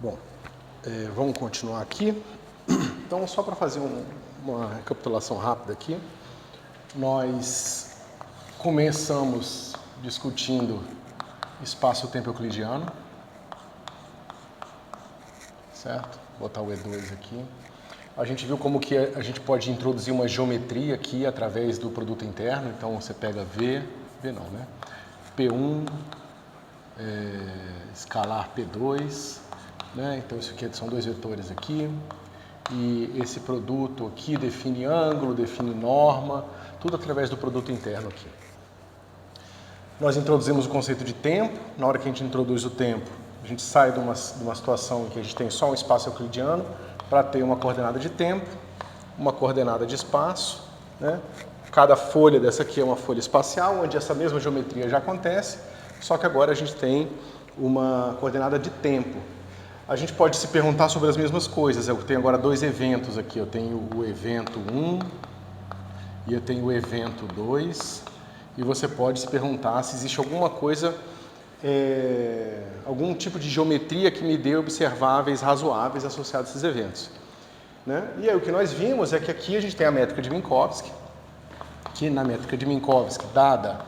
Bom, vamos continuar aqui. Então, só para fazer uma recapitulação rápida aqui, nós começamos discutindo espaço-tempo euclidiano, certo? Vou botar o E2 aqui. A gente viu como que a gente pode introduzir uma geometria aqui através do produto interno. Então, você pega V não, né? P1, escalar P2, né? Então, isso aqui são dois vetores aqui. E esse produto aqui define ângulo, define norma, tudo através do produto interno aqui. Nós introduzimos o conceito de tempo. Na hora que a gente introduz o tempo, a gente sai de uma situação em que a gente tem só um espaço euclidiano para ter uma coordenada de tempo, uma coordenada de espaço, né? Cada folha dessa aqui é uma folha espacial, onde essa mesma geometria já acontece, só que agora a gente tem uma coordenada de tempo. A gente pode se perguntar sobre as mesmas coisas. Eu tenho agora dois eventos aqui. Eu tenho o evento 1 e eu tenho o evento 2. E você pode se perguntar se existe alguma coisa, algum tipo de geometria que me dê observáveis razoáveis associados a esses eventos, né? E aí o que nós vimos é que aqui a gente tem a métrica de Minkowski, que na métrica de Minkowski, dada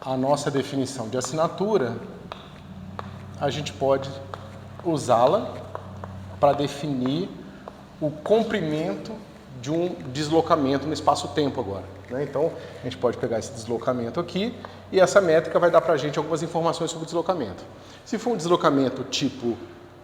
a nossa definição de assinatura, a gente pode usá-la para definir o comprimento de um deslocamento no espaço-tempo agora, né? Então, a gente pode pegar esse deslocamento aqui e essa métrica vai dar para a gente algumas informações sobre o deslocamento. Se for um deslocamento tipo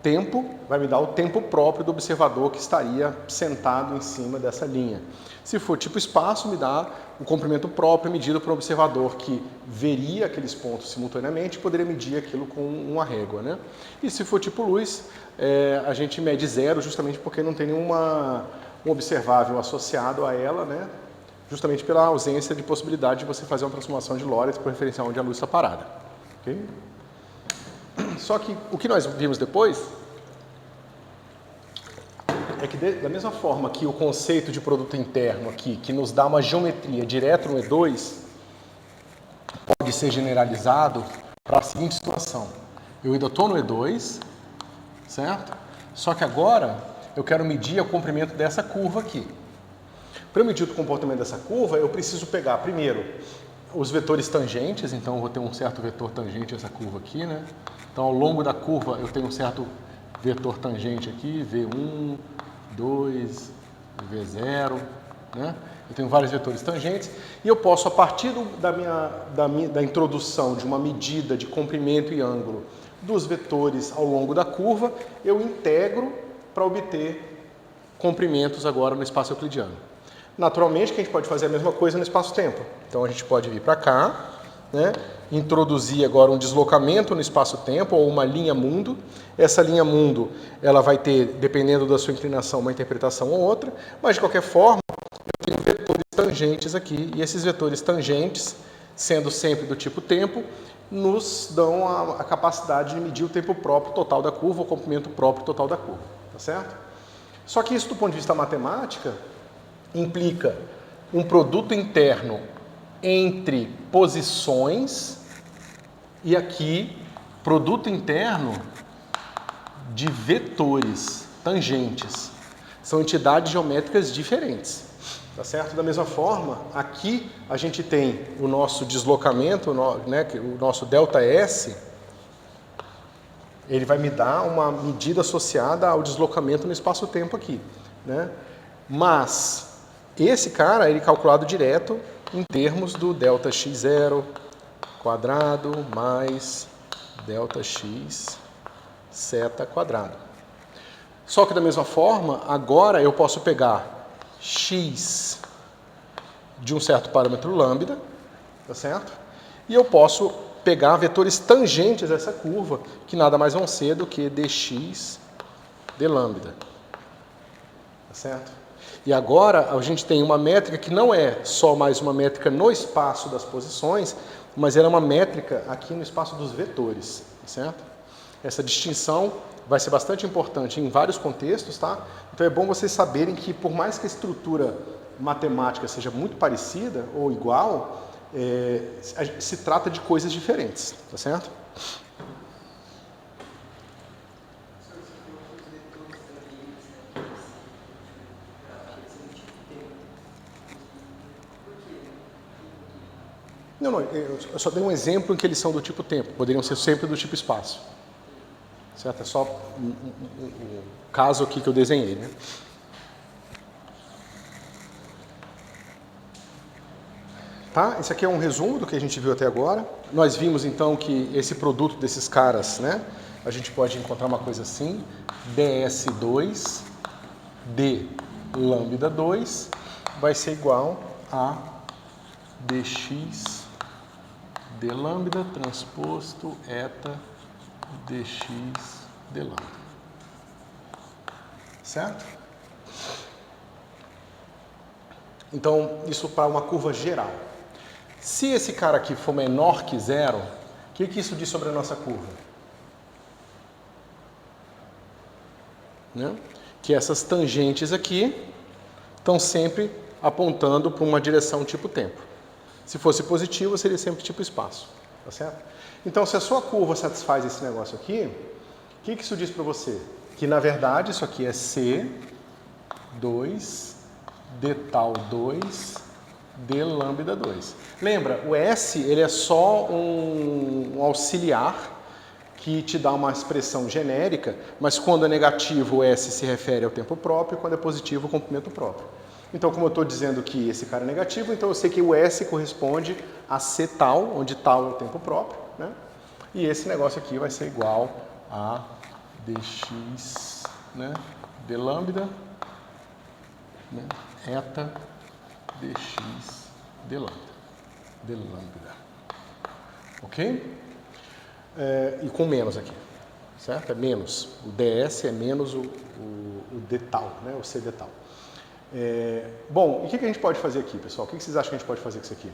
tempo, vai me dar o tempo próprio do observador que estaria sentado em cima dessa linha. Se for tipo espaço, me dá o comprimento próprio medido por um observador que veria aqueles pontos simultaneamente e poderia medir aquilo com uma régua, né? E se for tipo luz, a gente mede zero justamente porque não tem nenhum observável associado a ela, né? Justamente pela ausência de possibilidade de você fazer uma transformação de Lorentz por referencial onde a luz está parada. Okay? Só que o que nós vimos depois é que da mesma forma que o conceito de produto interno aqui, que nos dá uma geometria direto no E2, pode ser generalizado para a seguinte situação. Eu ainda estou no E2, certo? Só que agora eu quero medir o comprimento dessa curva aqui. Para eu medir o comportamento dessa curva, eu preciso pegar primeiro os vetores tangentes, então eu vou ter um certo vetor tangente a essa curva aqui, né? Então, ao longo da curva, eu tenho um certo vetor tangente aqui, V1, 2, V0, né? Eu tenho vários vetores tangentes e eu posso, a partir da introdução de uma medida de comprimento e ângulo dos vetores ao longo da curva, eu integro para obter comprimentos agora no espaço euclidiano. Naturalmente, que a gente pode fazer a mesma coisa no espaço-tempo. Então, a gente pode vir para cá, né? Introduzir agora um deslocamento no espaço-tempo ou uma linha mundo. Essa linha mundo, ela vai ter, dependendo da sua inclinação, uma interpretação ou outra, mas de qualquer forma, eu tenho vetores tangentes aqui, e esses vetores tangentes, sendo sempre do tipo tempo, nos dão a capacidade de medir o tempo próprio total da curva, o comprimento próprio total da curva, tá certo? Só que isso, do ponto de vista matemática, implica um produto interno entre posições e aqui produto interno de vetores tangentes. São entidades geométricas diferentes, tá certo? Da mesma forma, aqui a gente tem o nosso deslocamento, né, o nosso ΔS, ele vai me dar uma medida associada ao deslocamento no espaço-tempo aqui, né? Mas esse cara, ele é calculado direto em termos do ΔX0 quadrado mais ΔX zeta quadrado. Só que da mesma forma, agora eu posso pegar x de um certo parâmetro lambda, tá certo? E eu posso pegar vetores tangentes a essa curva, que nada mais vão ser do que dx de lambda, tá certo? E agora a gente tem uma métrica que não é só mais uma métrica no espaço das posições, mas ela é uma métrica aqui no espaço dos vetores, certo? Essa distinção vai ser bastante importante em vários contextos, tá? Então é bom vocês saberem que, por mais que a estrutura matemática seja muito parecida ou igual, se trata de coisas diferentes, tá certo? Não, eu só dei um exemplo em que eles são do tipo tempo, poderiam ser sempre do tipo espaço. Certo? É só um caso aqui que eu desenhei, né? Tá? Esse aqui é um resumo do que a gente viu até agora. Nós vimos então que esse produto desses caras, né? A gente pode encontrar uma coisa assim, ds2 d lambda 2 vai ser igual a dx d lambda transposto eta dx d lambda. Certo? Então, isso para uma curva geral. Se esse cara aqui for menor que zero, o que isso diz sobre a nossa curva? Né? Que essas tangentes aqui estão sempre apontando para uma direção tipo tempo. Se fosse positivo, seria sempre tipo espaço. Tá certo? Então, se a sua curva satisfaz esse negócio aqui, o que isso diz para você? Que, na verdade, isso aqui é C2 d tal 2 d lambda 2. Lembra, o S ele é só um auxiliar que te dá uma expressão genérica, mas quando é negativo o S se refere ao tempo próprio, quando é positivo ao comprimento próprio. Então, como eu estou dizendo que esse cara é negativo, então eu sei que o S corresponde a C tal, onde tal é o tempo próprio, né? E esse negócio aqui vai ser igual a dx, né, d lambda, né, eta dx d lambda. Ok? E com menos aqui, certo? É menos. O ds é menos o d tal, né? O c d tal. Bom, e o que a gente pode fazer aqui, pessoal? O que vocês acham que a gente pode fazer com isso aqui?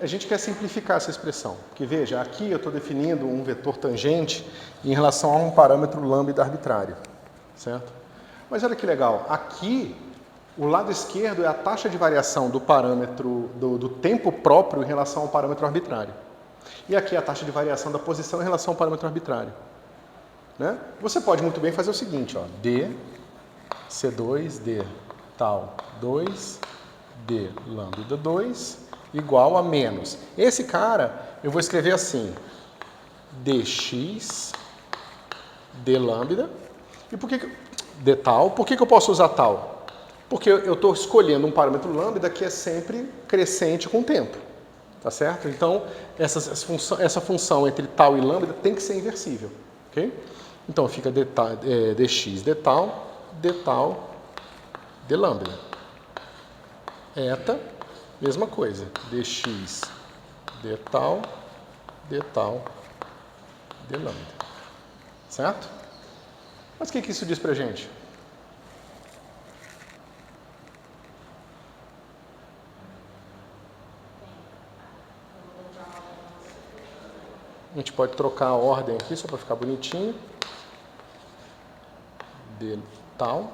A gente quer simplificar essa expressão, porque veja, aqui eu estou definindo um vetor tangente em relação a um parâmetro lambda arbitrário, certo? Mas olha que legal, aqui o lado esquerdo é a taxa de variação do parâmetro do tempo próprio em relação ao parâmetro arbitrário. E aqui é a taxa de variação da posição em relação ao parâmetro arbitrário. Né? Você pode muito bem fazer o seguinte, ó, d c2 d tal 2 d lambda 2 igual a menos. Esse cara eu vou escrever assim, dx d lambda. E por que d tal? Por que eu posso usar tal? Porque eu estou escolhendo um parâmetro lambda que é sempre crescente com o tempo. Tá certo? Então, essa função entre tal e lambda tem que ser inversível. Ok? Então, fica dx d tal, d lambda. Eta, mesma coisa. dx d tal, d lambda. Certo? Mas o que isso diz pra gente? A gente pode trocar a ordem aqui só para ficar bonitinho. D tal,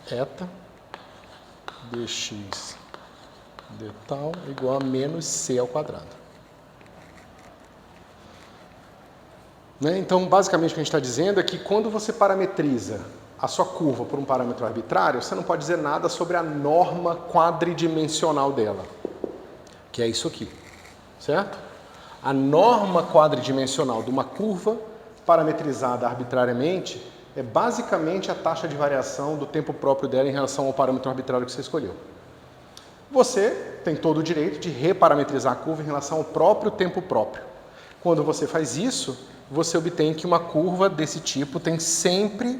eta, dx d tal igual a menos c ao quadrado. Né? Então, basicamente, o que a gente está dizendo é que quando você parametriza a sua curva por um parâmetro arbitrário, você não pode dizer nada sobre a norma quadridimensional dela, que é isso aqui, certo? A norma quadridimensional de uma curva parametrizada arbitrariamente é basicamente a taxa de variação do tempo próprio dela em relação ao parâmetro arbitrário que você escolheu. Você tem todo o direito de reparametrizar a curva em relação ao próprio tempo próprio. Quando você faz isso, você obtém que uma curva desse tipo tem sempre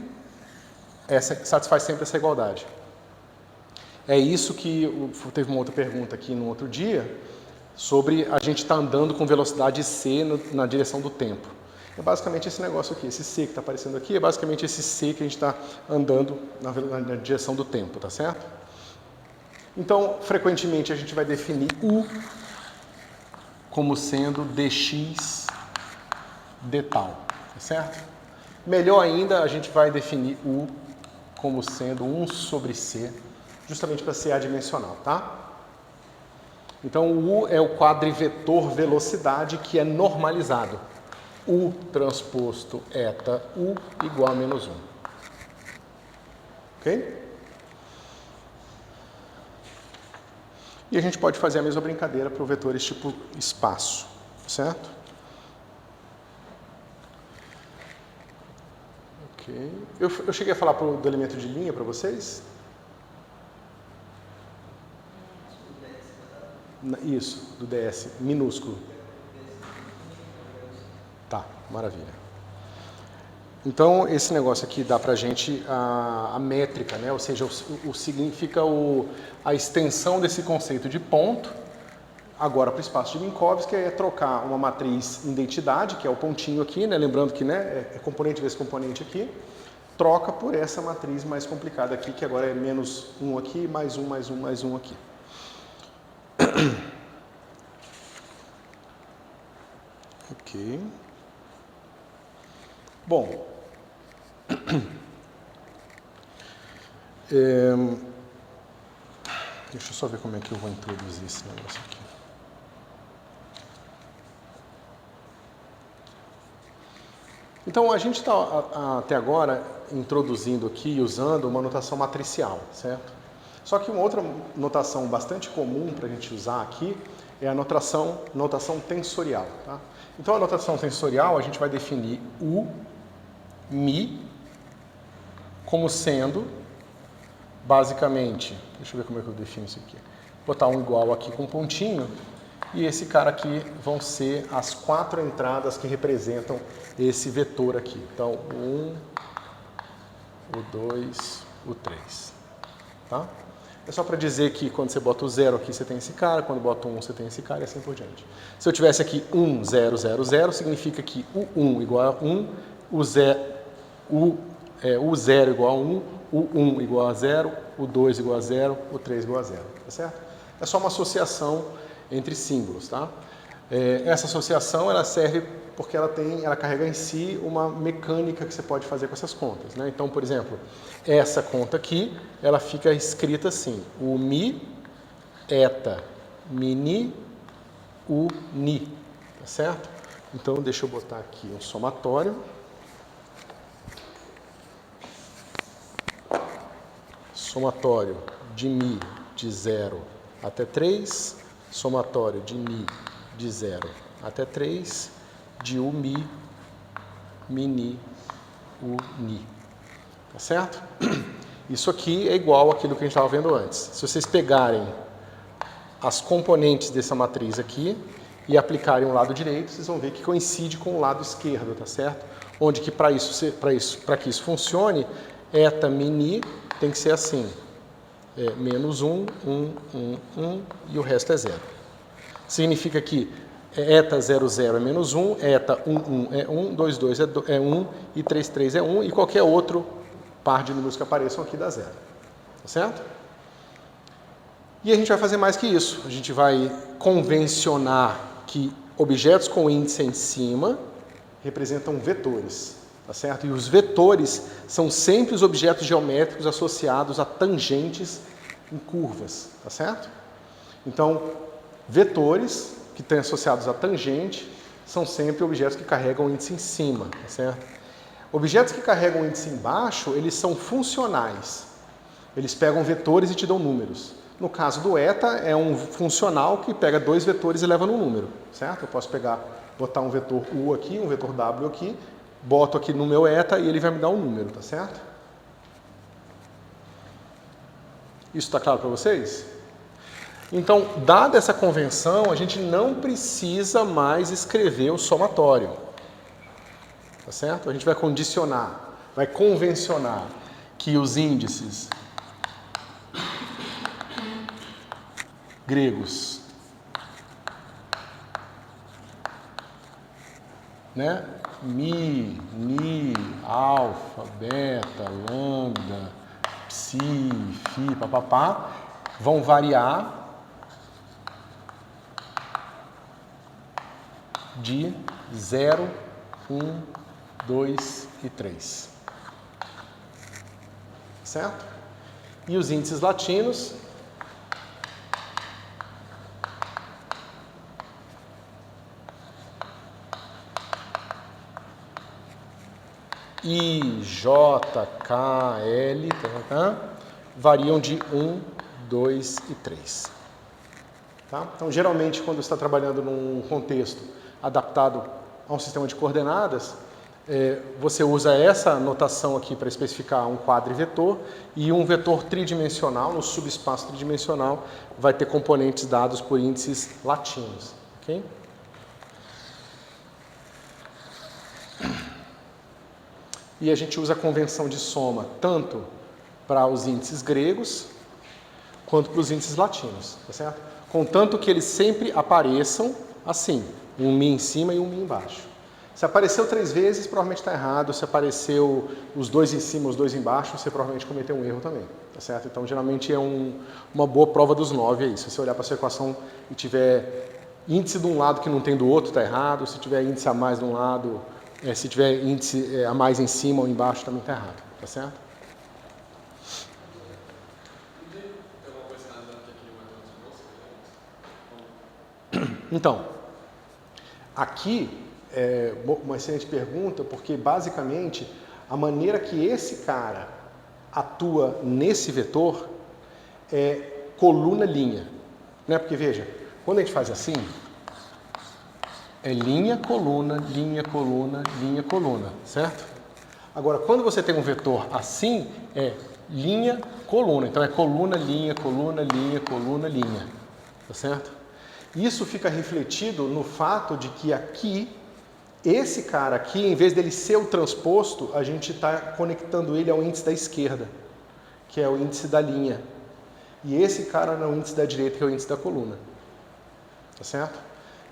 satisfaz sempre essa igualdade. É isso que teve uma outra pergunta aqui no outro dia, sobre a gente estar andando com velocidade c na direção do tempo. É basicamente esse negócio aqui, esse c que está aparecendo aqui, é basicamente esse c que a gente está andando na direção do tempo, tá certo? Então, frequentemente a gente vai definir u como sendo dx d tal, tá certo? Melhor ainda, a gente vai definir u como sendo 1 sobre c, justamente para ser adimensional, tá? Então, o U é o quadrivetor velocidade que é normalizado. U transposto eta U igual a menos 1. ok? E a gente pode fazer a mesma brincadeira para os vetores tipo espaço, certo? Ok. Eu cheguei a falar do elemento de linha para vocês? Isso, do DS, minúsculo. Tá, maravilha. Então, esse negócio aqui dá pra gente a métrica, né? Ou seja, significa a extensão desse conceito de ponto, agora para o espaço de Minkowski, que é trocar uma matriz identidade, que é o pontinho aqui, né? Lembrando que, né, é componente vezes componente aqui, troca por essa matriz mais complicada aqui, que agora é menos 1 aqui, mais 1, mais 1, mais 1 aqui. Ok. Bom, deixa eu só ver como é que eu vou introduzir esse negócio aqui. Então, a gente está até agora introduzindo aqui, usando uma notação matricial, certo? Só que uma outra notação bastante comum para a gente usar aqui é a notação tensorial. Tá? Então, a notação tensorial, a gente vai definir o Mi como sendo, basicamente, deixa eu ver como é que eu defino isso aqui, botar um igual aqui com um pontinho, e esse cara aqui vão ser as 4 entradas que representam esse vetor aqui. Então, o 1, o 2, o 3. Tá? É só para dizer que quando você bota o 0 aqui, você tem esse cara, quando bota o 1, você tem esse cara, e assim por diante. Se eu tivesse aqui 1, 0, 0, 0, significa que o 1 igual a 1, o 0 igual a 1, o 1 igual a 0, o 2 igual a 0, o 3 igual a 0. Tá certo? É só uma associação entre símbolos. Tá? Essa associação ela serve porque ela carrega em si uma mecânica que você pode fazer com essas contas. Né? Então, por exemplo, essa conta aqui, ela fica escrita assim, o Mi, eta, Mini, o Ni, tá certo? Então, deixa eu botar aqui um somatório. Somatório de Mi de 0 até 3, somatório de Mi de 0 até 3, de U, Mi, Mini, U, Ni. Tá certo? Isso aqui é igual àquilo que a gente estava vendo antes. Se vocês pegarem as componentes dessa matriz aqui e aplicarem o lado direito, vocês vão ver que coincide com o lado esquerdo, tá certo? Onde que para que isso funcione, eta mini tem que ser assim. Menos 1, 1, 1, 1 e o resto é 0. Significa que eta 0, 0 é menos 1, eta 1, 1 é 1, 2, 2 é 1 e 3, 3 é 1 e qualquer outro par de números que apareçam aqui dá 0. Tá certo? E a gente vai fazer mais que isso. A gente vai convencionar que objetos com índice em cima representam vetores. Tá certo? E os vetores são sempre os objetos geométricos associados a tangentes em curvas. Tá certo? Então, vetores que estão associados a tangente são sempre objetos que carregam índice em cima. Tá certo? Objetos que carregam índice embaixo, eles são funcionais. Eles pegam vetores e te dão números. No caso do eta, é um funcional que pega 2 vetores e leva num número, certo? Eu posso botar um vetor U aqui, um vetor W aqui, boto aqui no meu eta e ele vai me dar um número, tá certo? Isso está claro para vocês? Então, dada essa convenção, a gente não precisa mais escrever o somatório. Tá certo? A gente vai condicionar, vai convencionar que os índices gregos, né? Mi, Ni, alfa, beta, lambda, psi, fi, papapá, vão variar de 0, 1, 2 e 3. Certo? E os índices latinos I, J, K, L, variam de 1, 2 e 3. Tá? Então, geralmente, quando você está trabalhando num contexto adaptado a um sistema de coordenadas, você usa essa notação aqui para especificar um quadrivetor, e um vetor tridimensional, no subespaço tridimensional, vai ter componentes dados por índices latinos. Okay? E a gente usa a convenção de soma tanto para os índices gregos quanto para os índices latinos, tá certo? Contanto que eles sempre apareçam assim, um mi em cima e um mi embaixo. Se apareceu 3 vezes, provavelmente está errado. Se apareceu os 2 em cima, os 2 embaixo, você provavelmente cometeu um erro também, tá certo? Então, geralmente é uma boa prova dos 9 aí. Se você olhar para a sua equação e tiver índice de um lado que não tem do outro, está errado. Se tiver índice a mais de um lado, se tiver índice a mais em cima ou embaixo, também está errado, tá certo? Então, aqui é uma excelente pergunta, porque basicamente a maneira que esse cara atua nesse vetor é coluna-linha, né? Porque veja, quando a gente faz assim, é linha, coluna, linha, coluna, linha, coluna, certo? Agora, quando você tem um vetor assim, é linha, coluna. Então é coluna, linha, coluna, linha, coluna, linha, tá certo? Isso fica refletido no fato de que aqui, esse cara aqui, em vez dele ser o transposto, a gente está conectando ele ao índice da esquerda, que é o índice da linha. E esse cara é o índice da direita, que é o índice da coluna. Tá certo?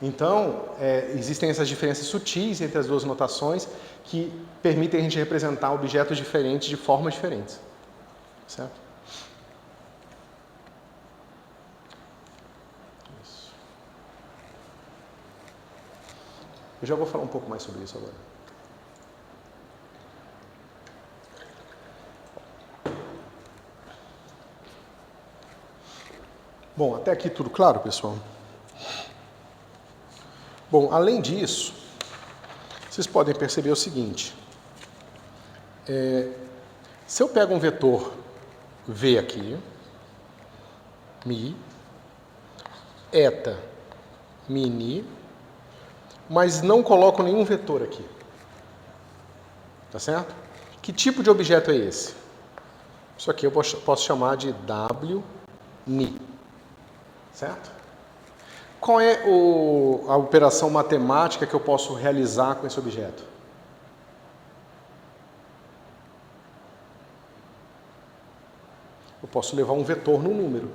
Então, existem essas diferenças sutis entre as duas notações que permitem a gente representar objetos diferentes de formas diferentes. Certo? Isso. Eu já vou falar um pouco mais sobre isso agora. Bom, até aqui tudo claro, pessoal? Bom, além disso, vocês podem perceber o seguinte. Se eu pego um vetor V aqui, mi, eta, mini, mas não coloco nenhum vetor aqui. Tá certo? Que tipo de objeto é esse? Isso aqui eu posso chamar de W, ni. Certo? Qual é a operação matemática que eu posso realizar com esse objeto? Eu posso levar um vetor num número.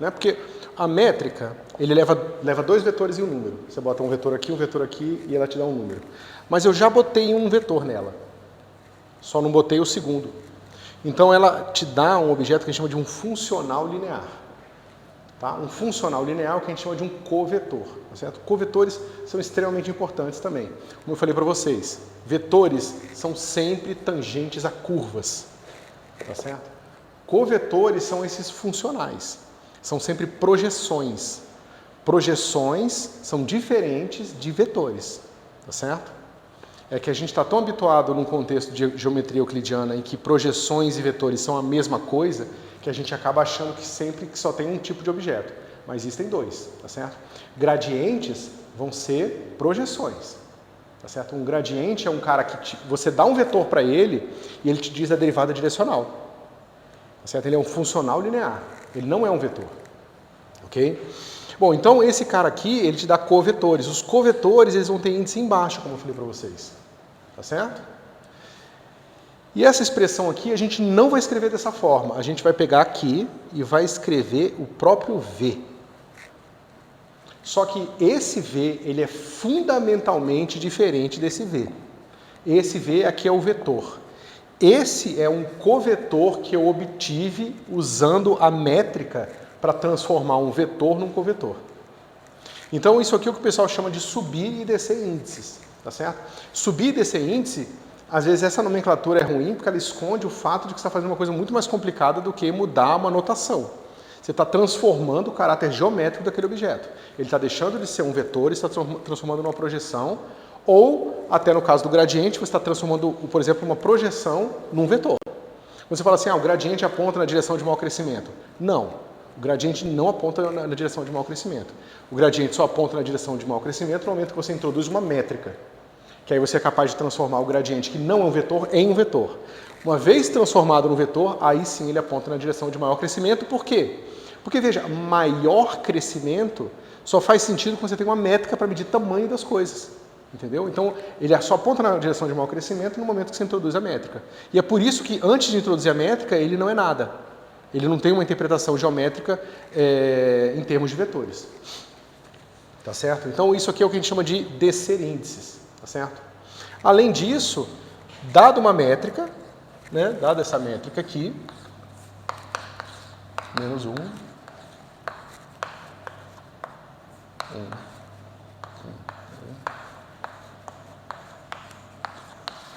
Né? Porque a métrica, ele leva 2 vetores e um número. Você bota um vetor aqui e ela te dá um número. Mas eu já botei um vetor nela. Só não botei o segundo. Então ela te dá um objeto que a gente chama de um funcional linear. Tá? Um funcional linear que a gente chama de um covetor. Tá certo? Covetores são extremamente importantes também. Como eu falei para vocês, vetores são sempre tangentes a curvas. Tá certo? Covetores são esses funcionais. São sempre projeções. Projeções são diferentes de vetores. Tá certo? É que a gente está tão habituado num contexto de geometria euclidiana em que projeções e vetores são a mesma coisa, que a gente acaba achando que sempre que só tem um tipo de objeto. Mas existem 2, tá certo? Gradientes vão ser projeções, tá certo? Um gradiente é um cara que você dá um vetor para ele e ele te diz a derivada direcional, tá certo? Ele é um funcional linear, ele não é um vetor, ok? Bom, então esse cara aqui, ele te dá covetores. Os covetores, eles vão ter índice embaixo, como eu falei para vocês, tá certo? E essa expressão aqui a gente não vai escrever dessa forma. A gente vai pegar aqui e vai escrever o próprio V. Só que esse V, ele é fundamentalmente diferente desse V. Esse V aqui é o vetor. Esse é um covetor que eu obtive usando a métrica para transformar um vetor num covetor. Então isso aqui é o que o pessoal chama de subir e descer índices. Tá certo? Subir e descer índice, às vezes essa nomenclatura é ruim porque ela esconde o fato de que você está fazendo uma coisa muito mais complicada do que mudar uma notação. Você está transformando o caráter geométrico daquele objeto. Ele está deixando de ser um vetor e está transformando numa projeção, ou até no caso do gradiente, você está transformando, por exemplo, uma projeção num vetor. Você fala assim, o gradiente aponta na direção de maior crescimento. Não, o gradiente não aponta na direção de maior crescimento. O gradiente só aponta na direção de maior crescimento no momento que você introduz uma métrica, que aí você é capaz de transformar o gradiente, que não é um vetor, em um vetor. Uma vez transformado no vetor, aí sim ele aponta na direção de maior crescimento. Por quê? Porque, veja, maior crescimento só faz sentido quando você tem uma métrica para medir o tamanho das coisas. Entendeu? Então, ele só aponta na direção de maior crescimento no momento que você introduz a métrica. E é por isso que, antes de introduzir a métrica, ele não é nada. Ele não tem uma interpretação geométrica em termos de vetores. Tá certo? Então, isso aqui é o que a gente chama de descer índices. Tá certo? Além disso, dado uma métrica, né, dada essa métrica aqui, menos 1, 1, 1.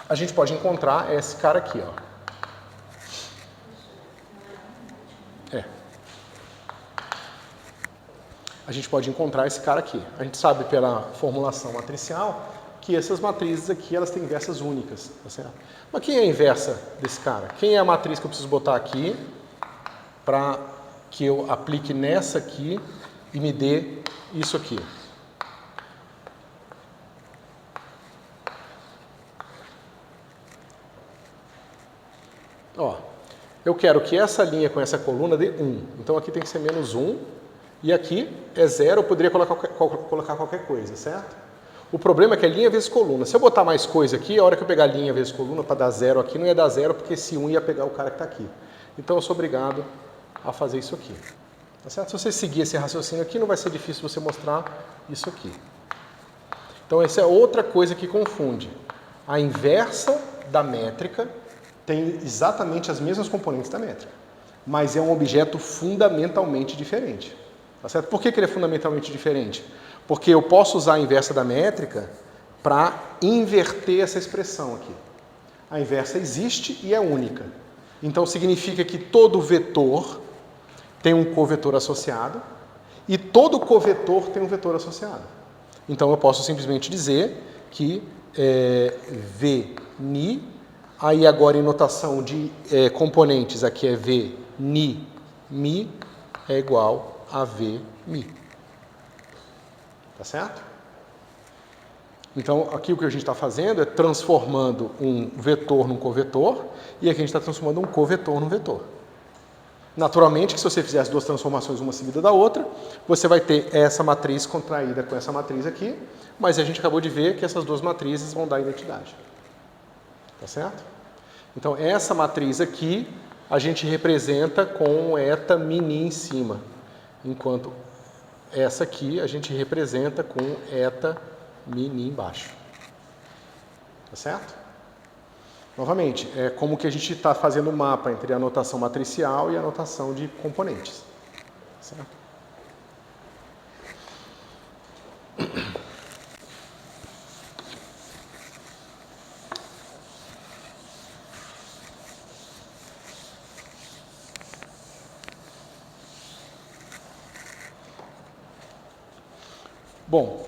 A gente pode encontrar esse cara aqui, ó. A gente pode encontrar esse cara aqui. A gente sabe pela formulação matricial que essas matrizes aqui, elas têm inversas únicas, tá certo? Mas quem é a inversa desse cara? Quem é a matriz que eu preciso botar aqui para que eu aplique nessa aqui e me dê isso aqui? Ó, eu quero que essa linha com essa coluna dê 1. Então aqui tem que ser menos 1. E aqui é 0, eu poderia colocar qualquer coisa, certo? O problema é que é linha vezes coluna. Se eu botar mais coisa aqui, a hora que eu pegar linha vezes coluna para dar 0 aqui, não ia dar 0, porque esse 1 ia pegar o cara que está aqui. Então eu sou obrigado a fazer isso aqui. Tá certo? Se você seguir esse raciocínio aqui, não vai ser difícil você mostrar isso aqui. Então essa é outra coisa que confunde. A inversa da métrica tem exatamente as mesmas componentes da métrica, mas é um objeto fundamentalmente diferente. Tá certo? Por que ele é fundamentalmente diferente? Porque eu posso usar a inversa da métrica para inverter essa expressão aqui. A inversa existe e é única. Então significa que todo vetor tem um covetor associado e todo covetor tem um vetor associado. Então eu posso simplesmente dizer que V ni, aí agora em notação de componentes, aqui é V ni mi, é igual a V mi. Tá certo? Então aqui o que a gente está fazendo é transformando um vetor num covetor, e aqui a gente está transformando um covetor num vetor. Naturalmente que se você fizer as duas transformações uma seguida da outra, você vai ter essa matriz contraída com essa matriz aqui, mas a gente acabou de ver que essas duas matrizes vão dar identidade. Tá certo? Então essa matriz aqui a gente representa com eta mini em cima, enquanto essa aqui a gente representa com eta mini embaixo. Tá certo? Novamente, é como que a gente está fazendo o mapa entre a notação matricial e a notação de componentes. Certo? Bom,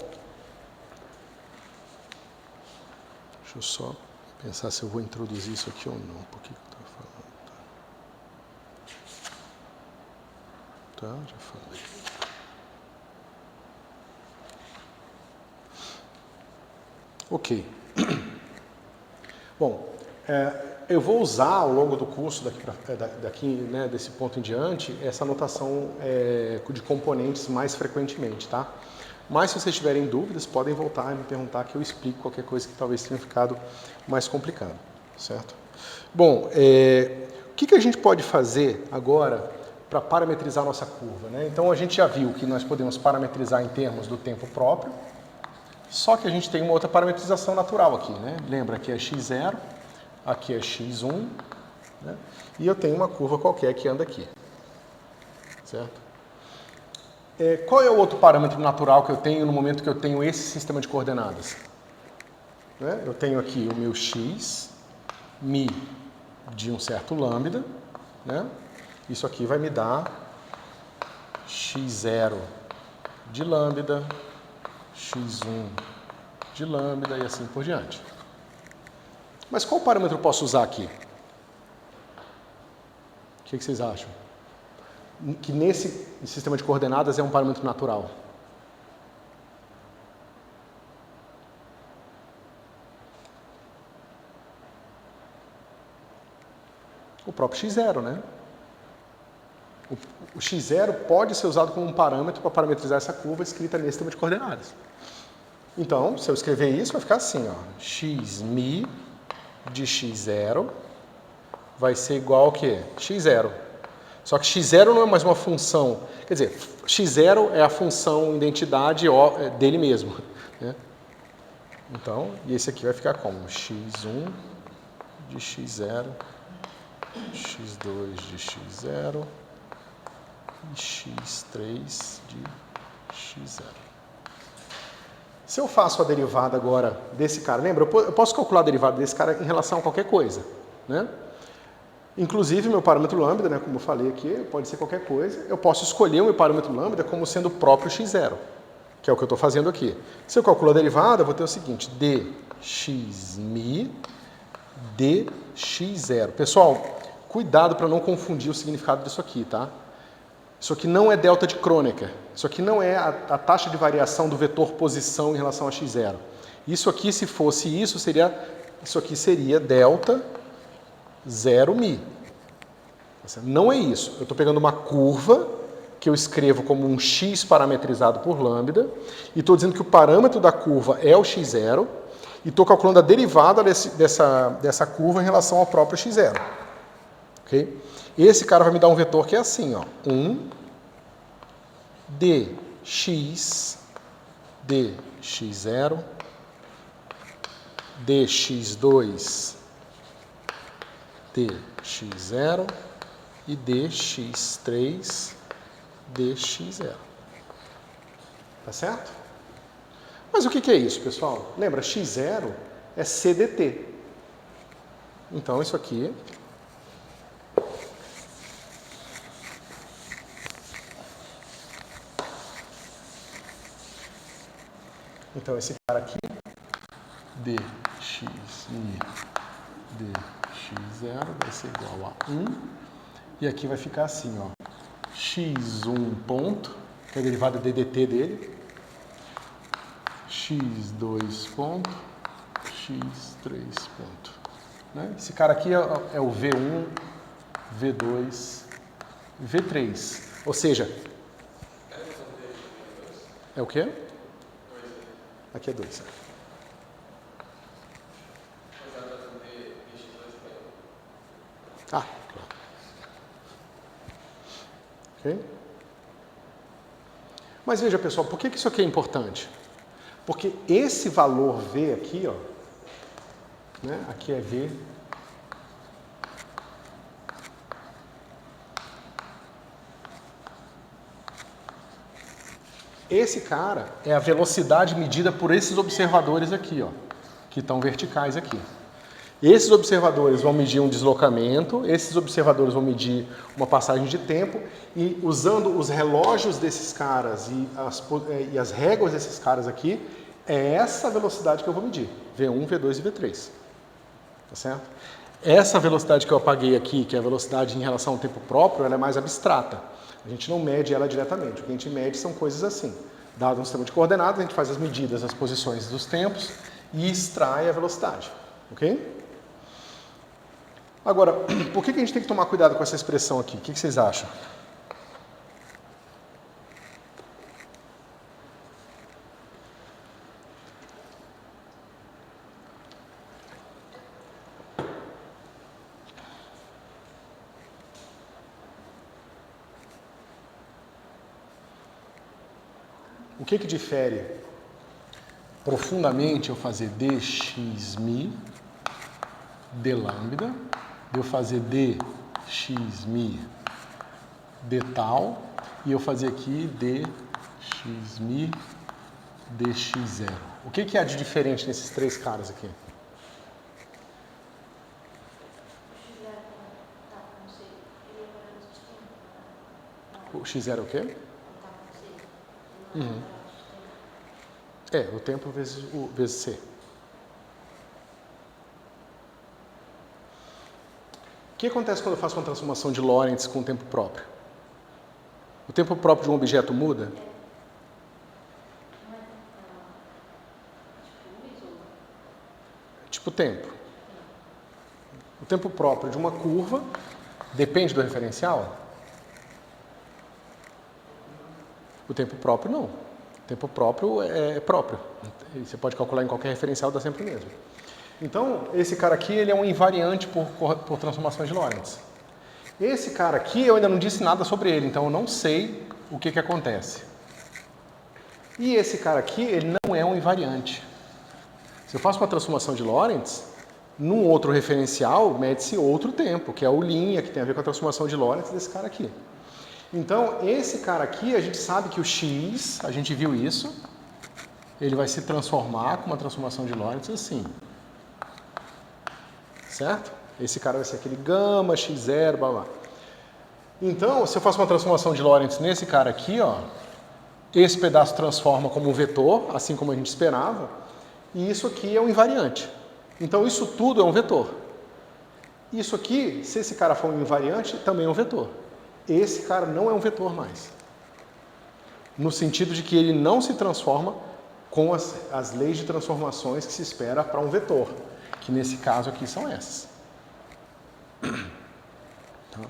deixa eu só pensar se eu vou introduzir isso aqui ou não. Por que eu estou falando? Tá, já falei. Ok. Bom, eu vou usar ao longo do curso, daqui né, desse ponto em diante, essa notação de componentes mais frequentemente, tá? Mas se vocês tiverem dúvidas, podem voltar e me perguntar que eu explico qualquer coisa que talvez tenha ficado mais complicado, certo? Bom, o que a gente pode fazer agora para parametrizar a nossa curva, né? Então a gente já viu que nós podemos parametrizar em termos do tempo próprio, só que a gente tem uma outra parametrização natural aqui, né? Lembra, aqui é x0, aqui é x1, né? E eu tenho uma curva qualquer que anda aqui, certo? Qual é o outro parâmetro natural que eu tenho no momento que eu tenho esse sistema de coordenadas? Né? Eu tenho aqui o meu x, mi de um certo lambda, né? Isso aqui vai me dar x0 de lambda, x1 de lambda e assim por diante. Mas qual parâmetro eu posso usar aqui? O que vocês acham? Que nesse sistema de coordenadas é um parâmetro natural. O próprio x0, né? O x0 pode ser usado como um parâmetro para parametrizar essa curva escrita nesse sistema de coordenadas. Então, se eu escrever isso, vai ficar assim, ó, xmi de x0 vai ser igual ao quê? X0. Só que x0 não é mais uma função, quer dizer, x0 é a função identidade dele mesmo, né? Então, e esse aqui vai ficar como? x1 de x0, x2 de x0 e x3 de x0. Se eu faço a derivada agora desse cara, lembra? Eu posso calcular a derivada desse cara em relação a qualquer coisa, né? Inclusive, meu parâmetro lambda, né, como eu falei aqui, pode ser qualquer coisa. Eu posso escolher o meu parâmetro lambda como sendo o próprio x0, que é o que eu estou fazendo aqui. Se eu calculo a derivada, eu vou ter o seguinte, dxmi dx0. Pessoal, cuidado para não confundir o significado disso aqui, tá? Isso aqui não é delta de Kronecker. Isso aqui não é a taxa de variação do vetor posição em relação a x0. Isso aqui, se fosse isso, isso aqui seria delta 0mi. Não é isso. Eu estou pegando uma curva que eu escrevo como um x parametrizado por lambda e estou dizendo que o parâmetro da curva é o x0 e estou calculando a derivada dessa curva em relação ao próprio x0. Okay? Esse cara vai me dar um vetor que é assim, ó, 1 dx dx0 dx2 dx0 e dx3 dx0. Tá certo? Mas o que é isso, pessoal? Lembra, x0 é CDT. Então, isso aqui então, esse cara aqui, dxi dx0 vai ser igual a 1. E aqui vai ficar assim, ó, x1 ponto, que é a derivada ddt dele, x2 ponto, x3 ponto. Né? Esse cara aqui é o V1, V2, V3. Ou seja, é o quê? Aqui é 2. Ah, claro. Ok? Mas veja, pessoal, por que isso aqui é importante? Porque esse valor V aqui, ó, né, aqui é V, esse cara é a velocidade medida por esses observadores aqui, ó, que estão verticais aqui. Esses observadores vão medir um deslocamento, esses observadores vão medir uma passagem de tempo e usando os relógios desses caras e as réguas desses caras aqui, é essa velocidade que eu vou medir, V1, V2 e V3. Tá certo? Essa velocidade que eu apaguei aqui, que é a velocidade em relação ao tempo próprio, ela é mais abstrata. A gente não mede ela diretamente. O que a gente mede são coisas assim. Dado um sistema de coordenadas, a gente faz as medidas das posições dos tempos e extrai a velocidade. Ok? Agora, por que a gente tem que tomar cuidado com essa expressão aqui? O que vocês acham? O que difere profundamente eu fazer dxmi d lambda, eu fazer dxmi d tal, e eu fazer aqui dxmi dx0. O que há de diferente nesses três caras aqui? O x0 é o quê? Uhum. O tempo vezes C. O que acontece quando eu faço uma transformação de Lorentz com o tempo próprio? O tempo próprio de um objeto muda? Tipo tempo. O tempo próprio de uma curva depende do referencial? O tempo próprio não. O tempo próprio é próprio. Você pode calcular em qualquer referencial, dá sempre o mesmo. Então, esse cara aqui ele é um invariante por transformações de Lorentz. Esse cara aqui eu ainda não disse nada sobre ele, então eu não sei o que acontece. E esse cara aqui, ele não é um invariante. Se eu faço uma transformação de Lorentz, num outro referencial, mede-se outro tempo, que é o linha, que tem a ver com a transformação de Lorentz desse cara aqui. Então, esse cara aqui, a gente sabe que o x, a gente viu isso, ele vai se transformar com uma transformação de Lorentz assim. Certo? Esse cara vai ser aquele gama, x0, blá blá. Então, se eu faço uma transformação de Lorentz nesse cara aqui, ó, esse pedaço transforma como um vetor, assim como a gente esperava, e isso aqui é um invariante. Então, isso tudo é um vetor. Isso aqui, se esse cara for um invariante, também é um vetor. Esse cara não é um vetor mais. No sentido de que ele não se transforma com as leis de transformações que se espera para um vetor, que nesse caso aqui são essas. Tá?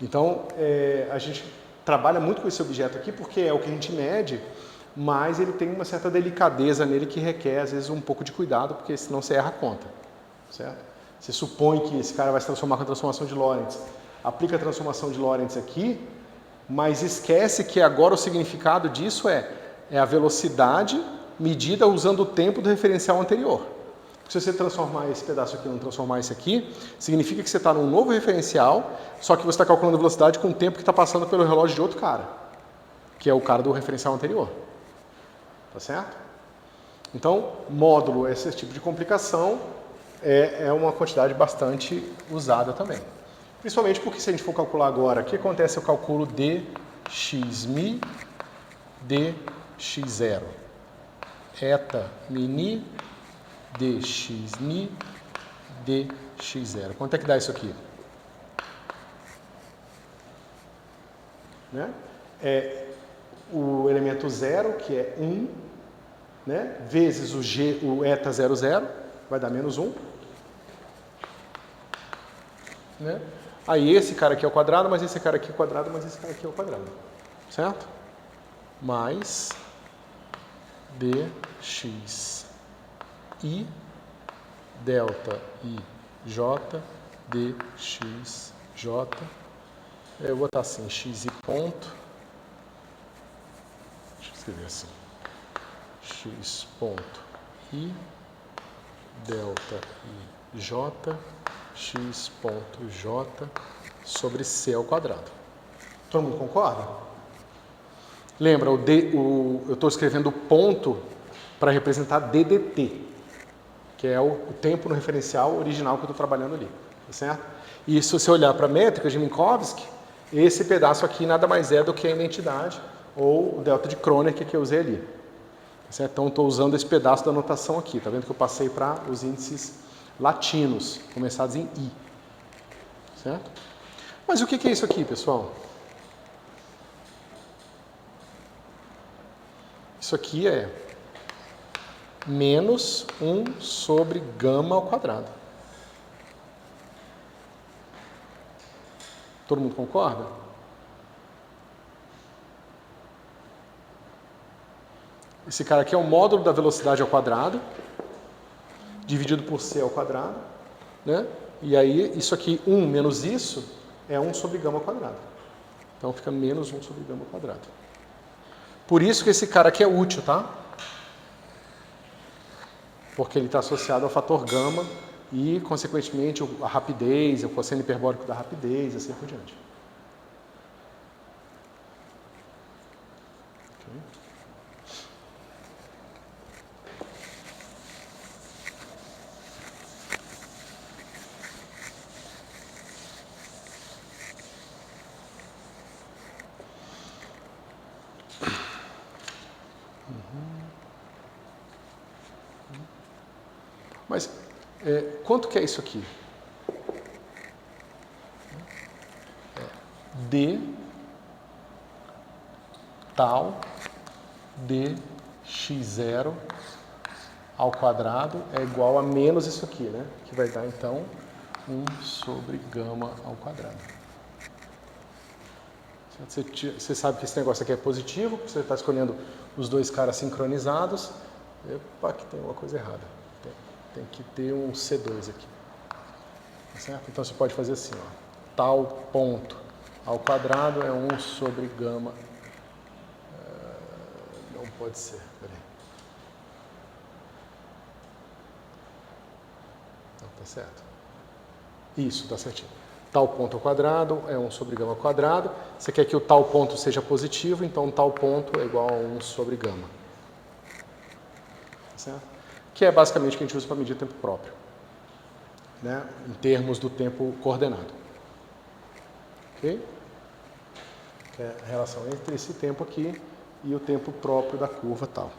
Então, a gente trabalha muito com esse objeto aqui porque é o que a gente mede, mas ele tem uma certa delicadeza nele que requer, às vezes, um pouco de cuidado, porque senão você erra a conta. Certo? Você supõe que esse cara vai se transformar com a transformação de Lorentz. Aplica a transformação de Lorentz aqui, mas esquece que agora o significado disso é a velocidade medida usando o tempo do referencial anterior. Se você transformar esse pedaço aqui e não transformar esse aqui, significa que você está num novo referencial, só que você está calculando a velocidade com o tempo que está passando pelo relógio de outro cara, que é o cara do referencial anterior. Tá certo? Então, módulo, esse tipo de complicação, é uma quantidade bastante usada também. Principalmente porque se a gente for calcular agora, o que acontece? Eu calculo dxmi dx0. Eta mini dxmi dx0. Quanto é que dá isso aqui? Né? O elemento 0, que é 1, né? Vezes o eta 00, vai dar menos 1. Né? Aí esse cara aqui é o quadrado, mas esse cara aqui é o quadrado, mas esse cara aqui é o quadrado. Certo? Mais dx i delta i j dx j. Eu vou botar assim, x i ponto. Deixa eu escrever assim. X ponto i delta i j x ponto j sobre c ao quadrado. Todo mundo concorda? Lembra, eu estou escrevendo ponto para representar ddt, que é o tempo no referencial original que eu estou trabalhando ali. Tá certo? E se você olhar para a métrica de Minkowski, esse pedaço aqui nada mais é do que a identidade, ou o delta de Kronecker que eu usei ali. Tá certo? Então, estou usando esse pedaço da notação aqui. Tá vendo que eu passei para os índices latinos, começados em I. Certo? Mas o que é isso aqui, pessoal? Isso aqui é menos 1 sobre gama ao quadrado. Todo mundo concorda? Esse cara aqui é o módulo da velocidade ao quadrado, dividido por c ao quadrado, né? E aí, isso aqui, 1 menos isso, é 1 sobre gama ao quadrado. Então, fica menos 1 sobre gama ao quadrado. Por isso que esse cara aqui é útil, tá? Porque ele está associado ao fator gama e, consequentemente, a rapidez, o cosseno hiperbólico da rapidez, assim por diante. Okay. Mas quanto que é isso aqui? D tal dx0 ao quadrado é igual a menos isso aqui, né? Que vai dar, então, 1 sobre gama ao quadrado. Você sabe que esse negócio aqui é positivo, você está escolhendo os dois caras sincronizados. Epa, que tem uma coisa errada. Tem que ter um C2 aqui. Tá certo? Então você pode fazer assim, ó. Tal ponto ao quadrado é 1 sobre gama. Não pode ser, peraí. Não, tá certo. Isso, tá certinho. Tal ponto ao quadrado é 1 sobre gama ao quadrado. Você quer que o tal ponto seja positivo, então tal ponto é igual a 1 sobre gama. Tá certo? Que é basicamente o que a gente usa para medir o tempo próprio, né? Em termos do tempo coordenado. Ok? Que é a relação entre esse tempo aqui e o tempo próprio da curva tal.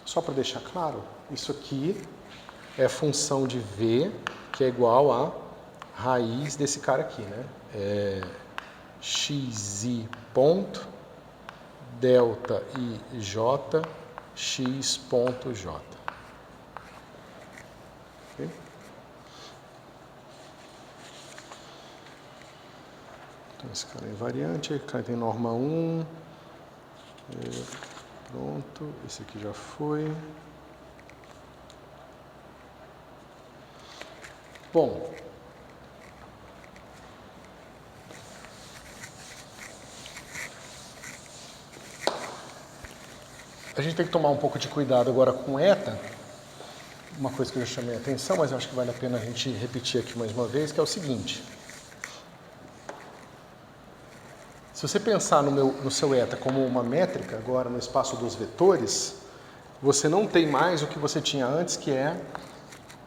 Só para deixar claro, isso aqui é função de V, que é igual a raiz desse cara aqui, né? xi ponto delta ij x ponto j. Okay? Então esse cara é invariante, esse cara tem norma 1. Pronto, esse aqui já foi. Bom, a gente tem que tomar um pouco de cuidado agora com eta. Uma coisa que eu já chamei a atenção, mas eu acho que vale a pena a gente repetir aqui mais uma vez, que é o seguinte. Se você pensar no seu eta como uma métrica, agora no espaço dos vetores, você não tem mais o que você tinha antes, que é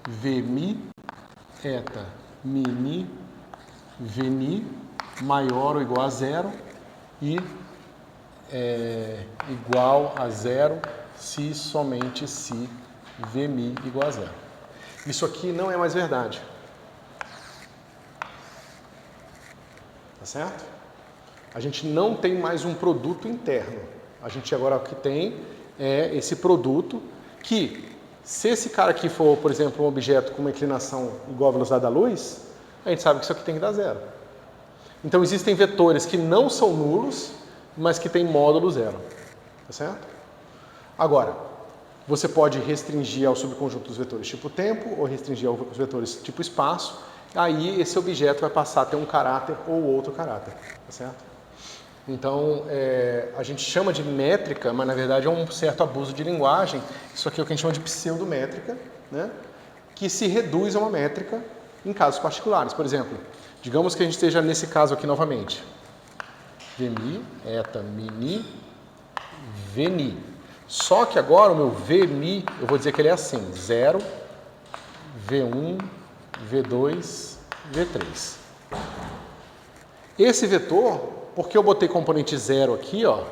Vmi, eta, mini, vni, maior ou igual a zero e igual a zero se somente se Vmi igual a zero. Isso aqui não é mais verdade. Tá certo? A gente não tem mais um produto interno. A gente agora o que tem é esse produto que, se esse cara aqui for, por exemplo, um objeto com uma inclinação igual à velocidade da luz, a gente sabe que isso aqui tem que dar zero. Então existem vetores que não são nulos, mas que têm módulo zero. Tá certo? Agora, você pode restringir ao subconjunto dos vetores tipo tempo ou restringir aos vetores tipo espaço. Aí esse objeto vai passar a ter um caráter ou outro caráter. Tá certo? Então, a gente chama de métrica, mas na verdade é um certo abuso de linguagem. Isso aqui é o que a gente chama de pseudométrica, né? Que se reduz a uma métrica em casos particulares. Por exemplo, digamos que a gente esteja nesse caso aqui novamente. Vmi, eta, mini, vni. Só que agora o meu Vmi, eu vou dizer que ele é assim, 0, V1, V2, V3. Esse vetor, porque eu botei componente 0 aqui, ó,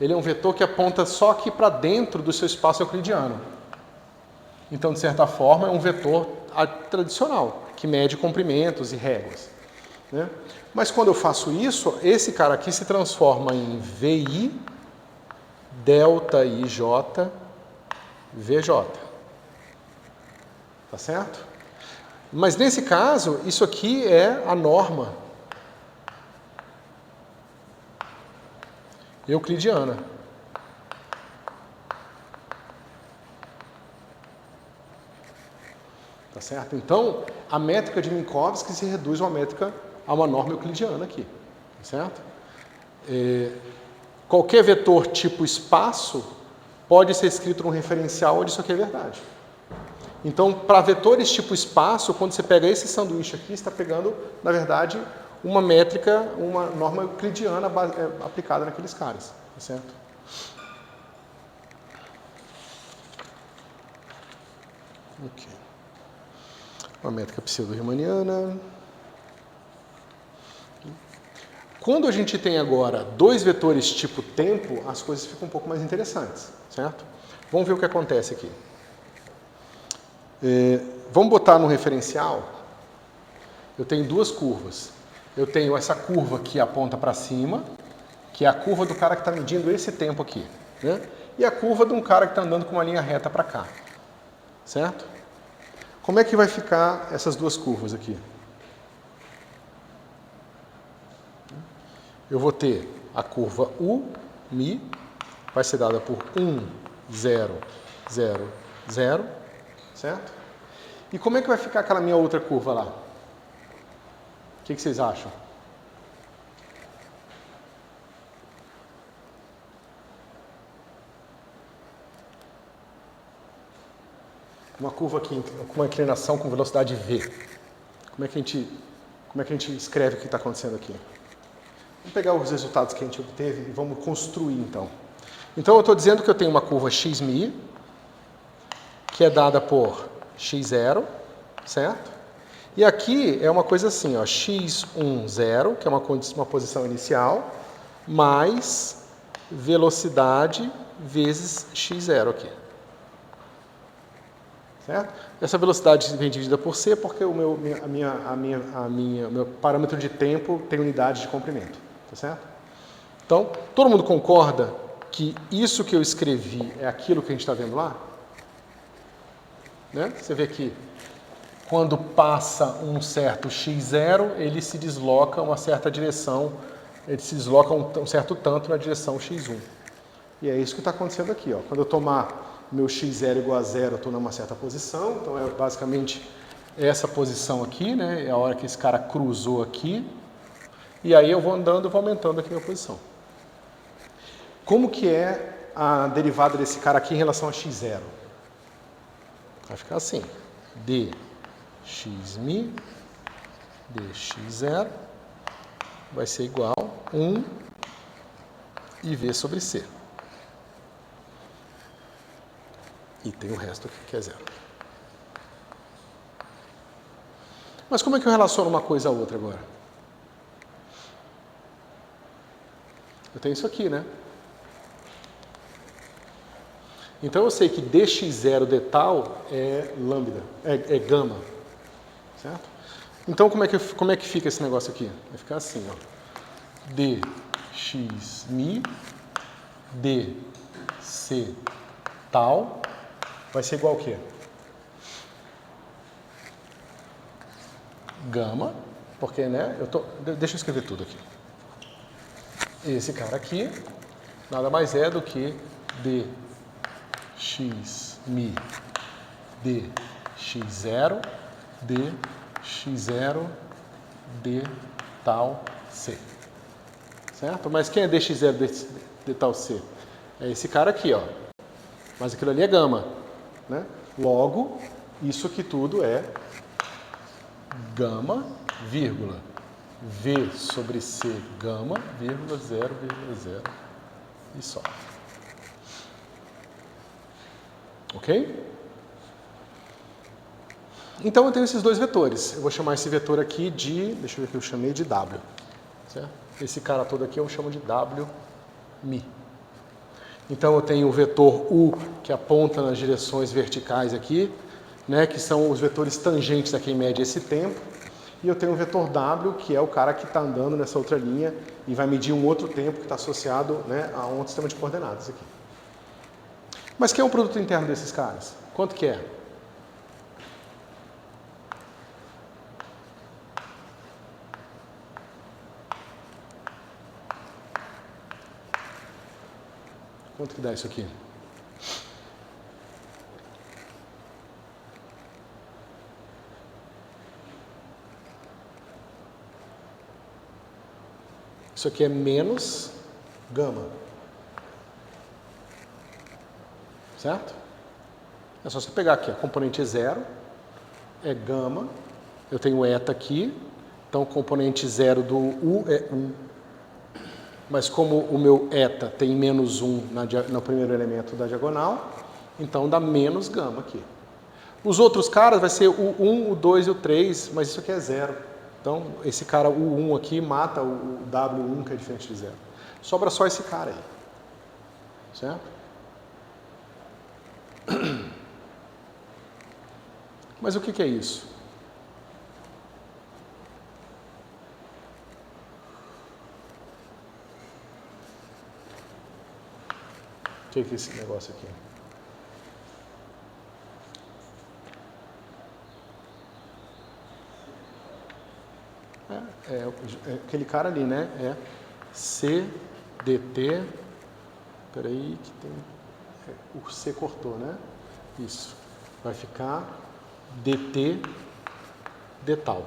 ele é um vetor que aponta só aqui para dentro do seu espaço euclidiano. Então, de certa forma, é um vetor tradicional, que mede comprimentos e réguas, né? Mas quando eu faço isso, esse cara aqui se transforma em VI, delta IJ, VJ. Tá certo? Mas nesse caso, isso aqui é a norma euclidiana. Tá certo? Então, a métrica de Minkowski se reduz a uma norma euclidiana aqui. Tá certo? Qualquer vetor tipo espaço pode ser escrito num referencial onde isso aqui é verdade. Então, para vetores tipo espaço, quando você pega esse sanduíche aqui, você está pegando, na verdade, uma métrica, uma norma euclidiana aplicada naqueles caras. Tá certo? Ok. Uma métrica pseudo-riemanniana. Quando a gente tem agora dois vetores tipo tempo, as coisas ficam um pouco mais interessantes, certo? Vamos ver o que acontece aqui. Vamos botar no referencial, eu tenho duas curvas. Eu tenho essa curva que aponta para cima, que é a curva do cara que está medindo esse tempo aqui, né? E a curva de um cara que está andando com uma linha reta para cá, certo? Como é que vai ficar essas duas curvas aqui? Eu vou ter a curva U, Mi, vai ser dada por 1, 0, 0, 0, certo? E como é que vai ficar aquela minha outra curva lá? O que vocês acham? Uma curva aqui com uma inclinação com velocidade V. Como é que a gente escreve o que está acontecendo aqui? Vamos pegar os resultados que a gente obteve e vamos construir então. Então eu estou dizendo que eu tenho uma curva xmi, que é dada por x0, certo? E aqui é uma coisa assim, ó, x10, que é uma posição inicial, mais velocidade vezes x0 aqui. Certo? Essa velocidade vem dividida por c porque o meu parâmetro de tempo tem unidade de comprimento. Tá certo? Então, todo mundo concorda que isso que eu escrevi é aquilo que a gente está vendo lá? Né? Você vê que quando passa um certo x0, ele se desloca uma certa direção, ele se desloca um certo tanto na direção x1. E é isso que está acontecendo aqui. Ó. Quando eu tomar meu x0 igual a 0, eu estou numa certa posição, então é basicamente essa posição aqui, né? É a hora que esse cara cruzou aqui, e aí eu vou andando e vou aumentando aqui a minha posição. Como que é a derivada desse cara aqui em relação a x0? Vai ficar assim, dxmi dx0 vai ser igual a 1 IV sobre C. E tem o resto aqui que é 0. Mas como é que eu relaciono uma coisa a outra agora? Eu tenho isso aqui, né? Então eu sei que dx0 de tal é lambda, é gama, certo? Então como é que fica esse negócio aqui? Vai ficar assim, ó. dxmi dc tal vai ser igual ao quê? Gama, porque, né? Deixa eu escrever tudo aqui. Esse cara aqui nada mais é do que dxmi dx0 dx0 d tal c. Certo? Mas quem é dx0 de tal c? É esse cara aqui, ó. Mas aquilo ali é gama, né? Logo, isso aqui tudo é gama, vírgula, V sobre C gama, vírgula, 0, e só. Ok? Então eu tenho esses dois vetores. Eu vou chamar esse vetor aqui de, deixa eu ver o que eu chamei de W. Certo? Esse cara todo aqui eu chamo de WMi. Então eu tenho o vetor U, que aponta nas direções verticais aqui, né, que são os vetores tangentes a quem mede esse tempo. E eu tenho o vetor W, que é o cara que está andando nessa outra linha e vai medir um outro tempo que está associado, né, a um outro sistema de coordenadas aqui. Mas quem é o produto interno desses caras? Quanto que é? Quanto que dá isso aqui? Isso aqui é menos gama. Certo? É só você pegar aqui, a componente 0 é gama, eu tenho eta aqui, então componente 0 do U é 1. Mas como o meu eta tem menos 1 no primeiro elemento da diagonal, então dá menos gama aqui. Os outros caras vai ser o 1, o 2 e o 3, mas isso aqui é 0. Então, esse cara U1 aqui mata o W1, que é diferente de 0. Sobra só esse cara aí. Certo? Mas o que é isso? O que é esse negócio aqui? É aquele cara ali, né? É CDT. Peraí, que tem. O C cortou, né? Isso. Vai ficar DT de tal.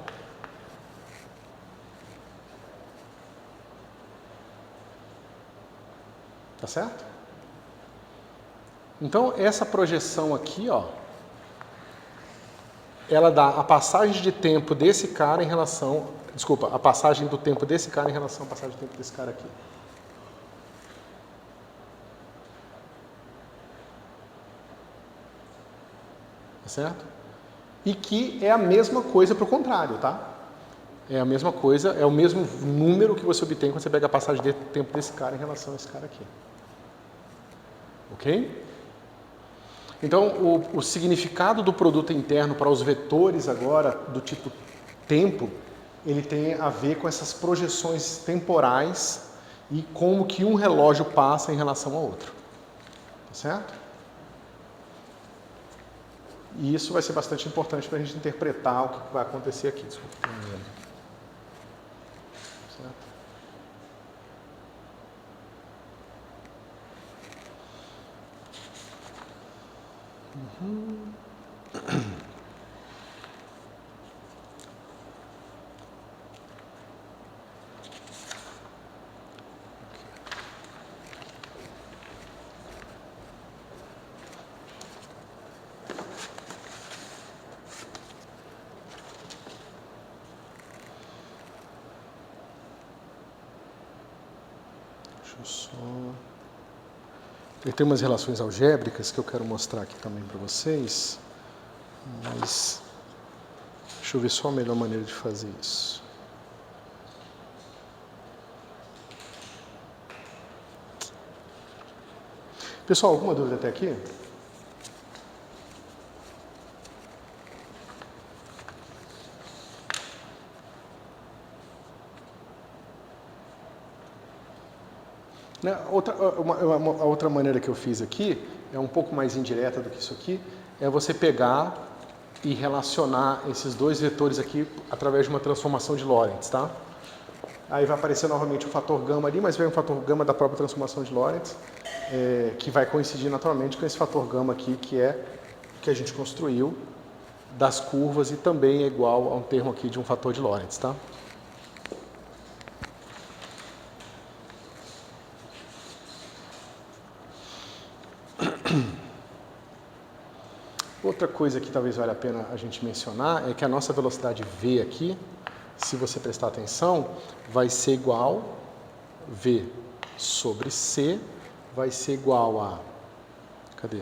Tá certo? Então, essa projeção aqui, ó, ela dá a passagem de tempo desse cara em relação... Desculpa, a passagem do tempo desse cara em relação à passagem do tempo desse cara aqui. Tá certo? E que é a mesma coisa para o contrário, tá? É a mesma coisa, é o mesmo número que você obtém quando você pega a passagem de tempo desse cara em relação a esse cara aqui. Ok? Então, o significado do produto interno para os vetores agora, do tipo tempo, ele tem a ver com essas projeções temporais e como que um relógio passa em relação ao outro. Tá certo? E isso vai ser bastante importante para a gente interpretar o que vai acontecer aqui. Desculpa, tem um erro. Certo? Deixa eu só... Ele tem umas relações algébricas que eu quero mostrar aqui também para vocês, mas deixa eu ver só a melhor maneira de fazer isso. Pessoal, alguma dúvida até aqui? A outra maneira que eu fiz aqui, é um pouco mais indireta do que isso aqui, é você pegar e relacionar esses dois vetores aqui através de uma transformação de Lorentz, tá? Aí vai aparecer novamente o fator gama ali, mas vem um fator gama da própria transformação de Lorentz, que vai coincidir naturalmente com esse fator gama aqui, que é que a gente construiu das curvas e também é igual a um termo aqui de um fator de Lorentz, tá? Outra coisa que talvez valha a pena a gente mencionar é que a nossa velocidade V aqui, se você prestar atenção, vai ser igual V sobre C, vai ser igual a... Cadê?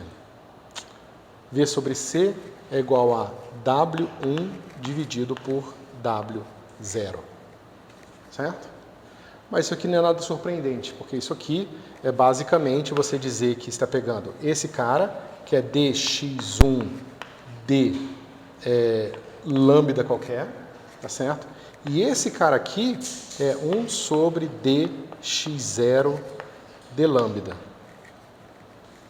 V sobre C é igual a W1 dividido por W0. Certo? Mas isso aqui não é nada surpreendente, porque isso aqui é basicamente você dizer que está pegando esse cara, que é dx1 d lambda qualquer, tá certo? E esse cara aqui é 1 sobre dx0 d lambda,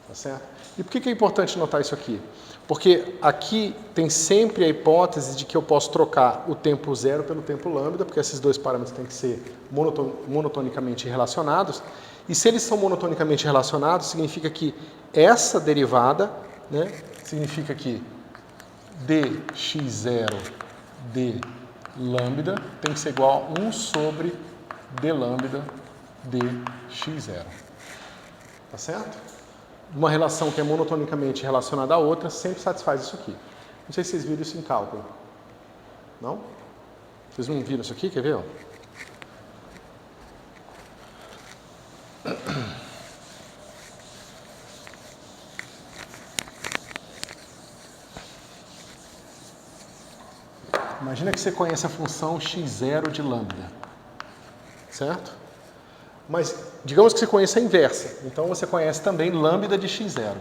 tá certo? E por que é importante notar isso aqui? Porque aqui tem sempre a hipótese de que eu posso trocar o tempo zero pelo tempo lambda, porque esses dois parâmetros têm que ser monotonicamente relacionados. E se eles são monotonicamente relacionados, significa que essa derivada, né, significa que dx0 d lambda tem que ser igual a 1 sobre d lambda dx0. Tá certo? Uma relação que é monotonicamente relacionada à outra sempre satisfaz isso aqui. Não sei se vocês viram isso em cálculo. Não? Vocês não viram isso aqui? Quer ver? Ó? Imagina que você conhece a função x0 de lambda, certo? Mas digamos que você conheça a inversa, então você conhece também lambda de x0.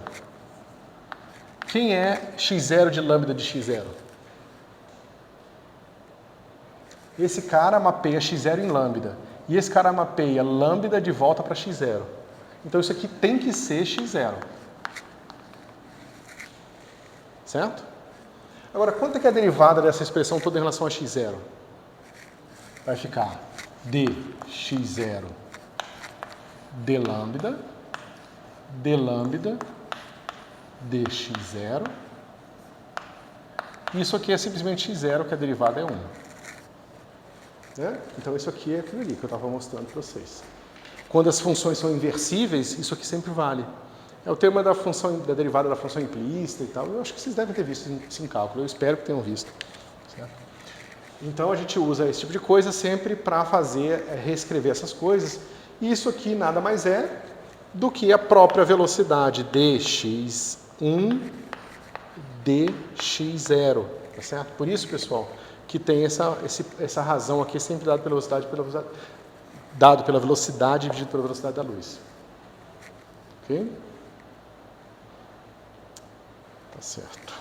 Quem é x0 de lambda de x0? Esse cara mapeia x0 em lambda, e esse cara mapeia lambda de volta para x0. Então isso aqui tem que ser x0. Certo? Agora, quanto é que é a derivada dessa expressão toda em relação a x0? Vai ficar dx0 d lambda dx0. Isso aqui é simplesmente x0, que a derivada é 1. Né? Então isso aqui é aquilo ali que eu estava mostrando para vocês. Quando as funções são inversíveis, isso aqui sempre vale. É o termo da função, da derivada da função implícita e tal. Eu acho que vocês devem ter visto isso em cálculo. Eu espero que tenham visto. Certo? Então a gente usa esse tipo de coisa sempre para reescrever essas coisas. E isso aqui nada mais é do que a própria velocidade dx1 dx0. Tá certo? Por isso, pessoal, que tem essa razão aqui sempre dado pela velocidade dividido pela velocidade da luz. Ok? Tá certo.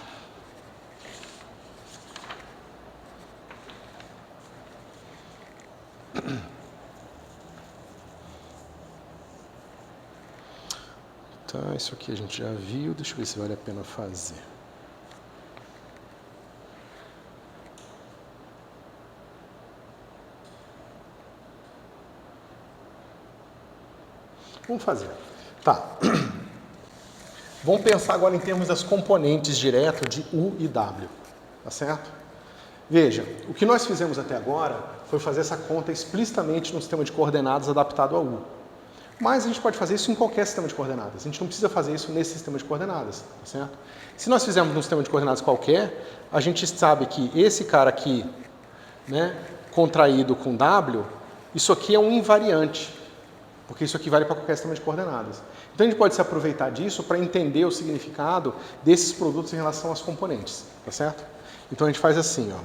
Tá, isso aqui a gente já viu. Deixa eu ver se vale a pena fazer. Vamos fazer. Tá. Vamos pensar agora em termos das componentes direto de U e W. Tá certo? Veja, o que nós fizemos até agora foi fazer essa conta explicitamente no sistema de coordenadas adaptado a U. Mas a gente pode fazer isso em qualquer sistema de coordenadas. A gente não precisa fazer isso nesse sistema de coordenadas. Tá certo? Se nós fizermos num sistema de coordenadas qualquer, a gente sabe que esse cara aqui, né, contraído com W, isso aqui é um invariante. Porque isso aqui vale para qualquer sistema de coordenadas. Então a gente pode se aproveitar disso para entender o significado desses produtos em relação às componentes, tá certo? Então a gente faz assim, ó.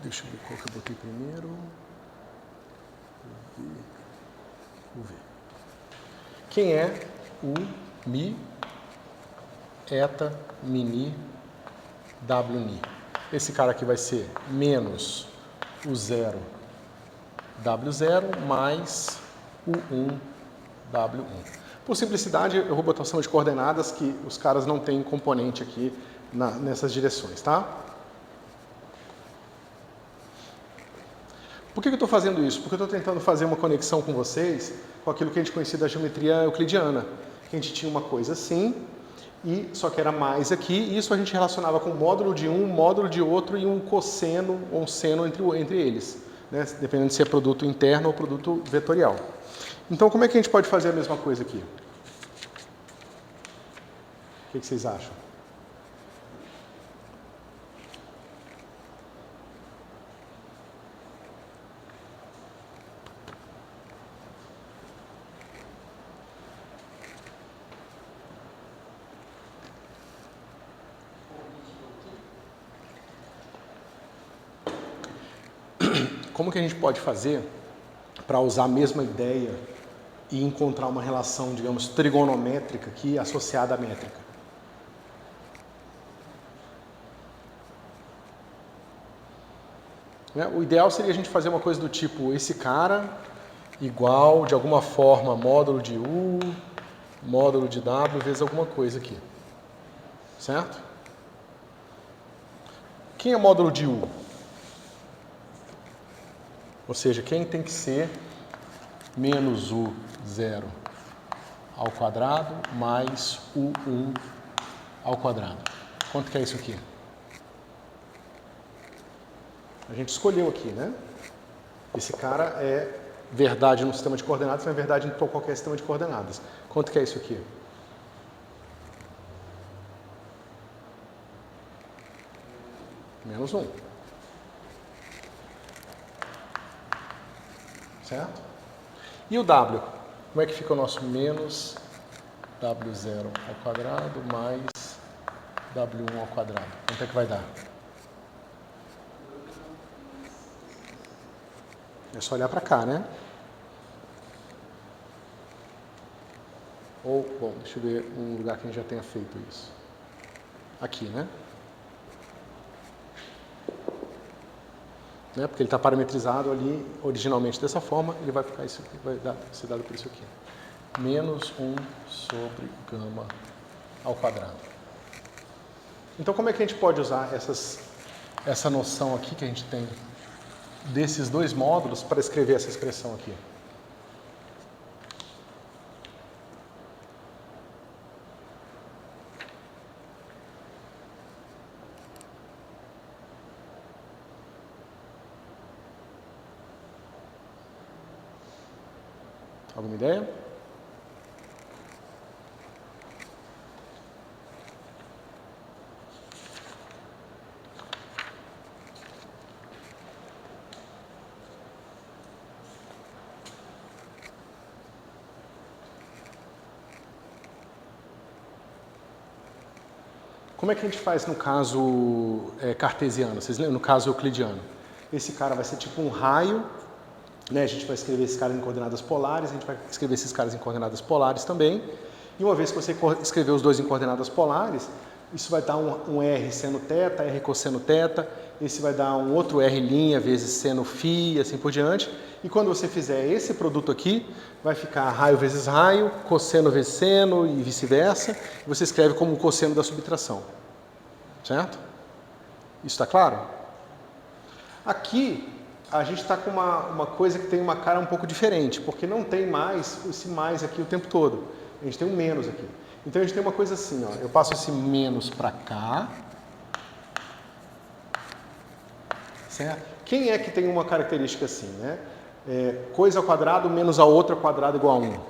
Deixa eu ver qual que eu botei primeiro. O V. Quem é o Mi, Eta, Mini, WNI? Esse cara aqui vai ser menos o 0 W0 mais o 1 W1. Por simplicidade, eu vou botar o sistema de coordenadas que os caras não têm componente aqui nessas direções, tá? Por que eu estou fazendo isso? Porque eu estou tentando fazer uma conexão com vocês com aquilo que a gente conhecia da geometria euclidiana. Que a gente tinha uma coisa assim, só que era mais aqui, e isso a gente relacionava com módulo de um, módulo de outro e um cosseno ou um seno entre eles, né? Dependendo se é produto interno ou produto vetorial. Então, como é que a gente pode fazer a mesma coisa aqui? O que vocês acham? Como que a gente pode fazer para usar a mesma ideia e encontrar uma relação, digamos, trigonométrica aqui associada à métrica? O ideal seria a gente fazer uma coisa do tipo, esse cara igual, de alguma forma, módulo de U, módulo de W, vezes alguma coisa aqui. Certo? Quem é módulo de U? Ou seja, quem tem que ser menos U0 ao quadrado mais U1 ao quadrado. Quanto que é isso aqui? A gente escolheu aqui, né? Esse cara é verdade no sistema de coordenadas, não é verdade em qualquer sistema de coordenadas. Quanto que é isso aqui? Menos 1. Certo? E o W? Como é que fica o nosso menos W0 ao quadrado mais W1 ao quadrado. Quanto é que vai dar? É só olhar para cá, né? Ou, bom, deixa eu ver um lugar que a gente já tenha feito isso. Aqui, né? Porque ele está parametrizado ali originalmente dessa forma, ele vai ficar isso aqui, vai ser dado por isso aqui. Menos 1 sobre gama ao quadrado. Então, como é que a gente pode usar essa noção aqui que a gente tem desses dois módulos para escrever essa expressão aqui? Alguma ideia? Como é que a gente faz no caso cartesiano? Vocês lembram? No caso euclidiano. Esse cara vai ser tipo um raio, né? A gente vai escrever esses caras em coordenadas polares, a gente vai escrever esses caras em coordenadas polares também. E uma vez que você escrever os dois em coordenadas polares, isso vai dar um R seno θ, R cosseno θ, esse vai dar um outro R' vezes seno φ, e assim por diante. E quando você fizer esse produto aqui, vai ficar raio vezes raio, cosseno vezes seno e vice-versa. E você escreve como um cosseno da subtração. Certo? Isso está claro? Aqui, a gente está com uma coisa que tem uma cara um pouco diferente, porque não tem mais esse mais aqui o tempo todo. A gente tem um menos aqui. Então, a gente tem uma coisa assim, ó, eu passo esse menos para cá. Certo? Quem é que tem uma característica assim, né? Coisa ao quadrado menos a outra ao quadrado igual a 1.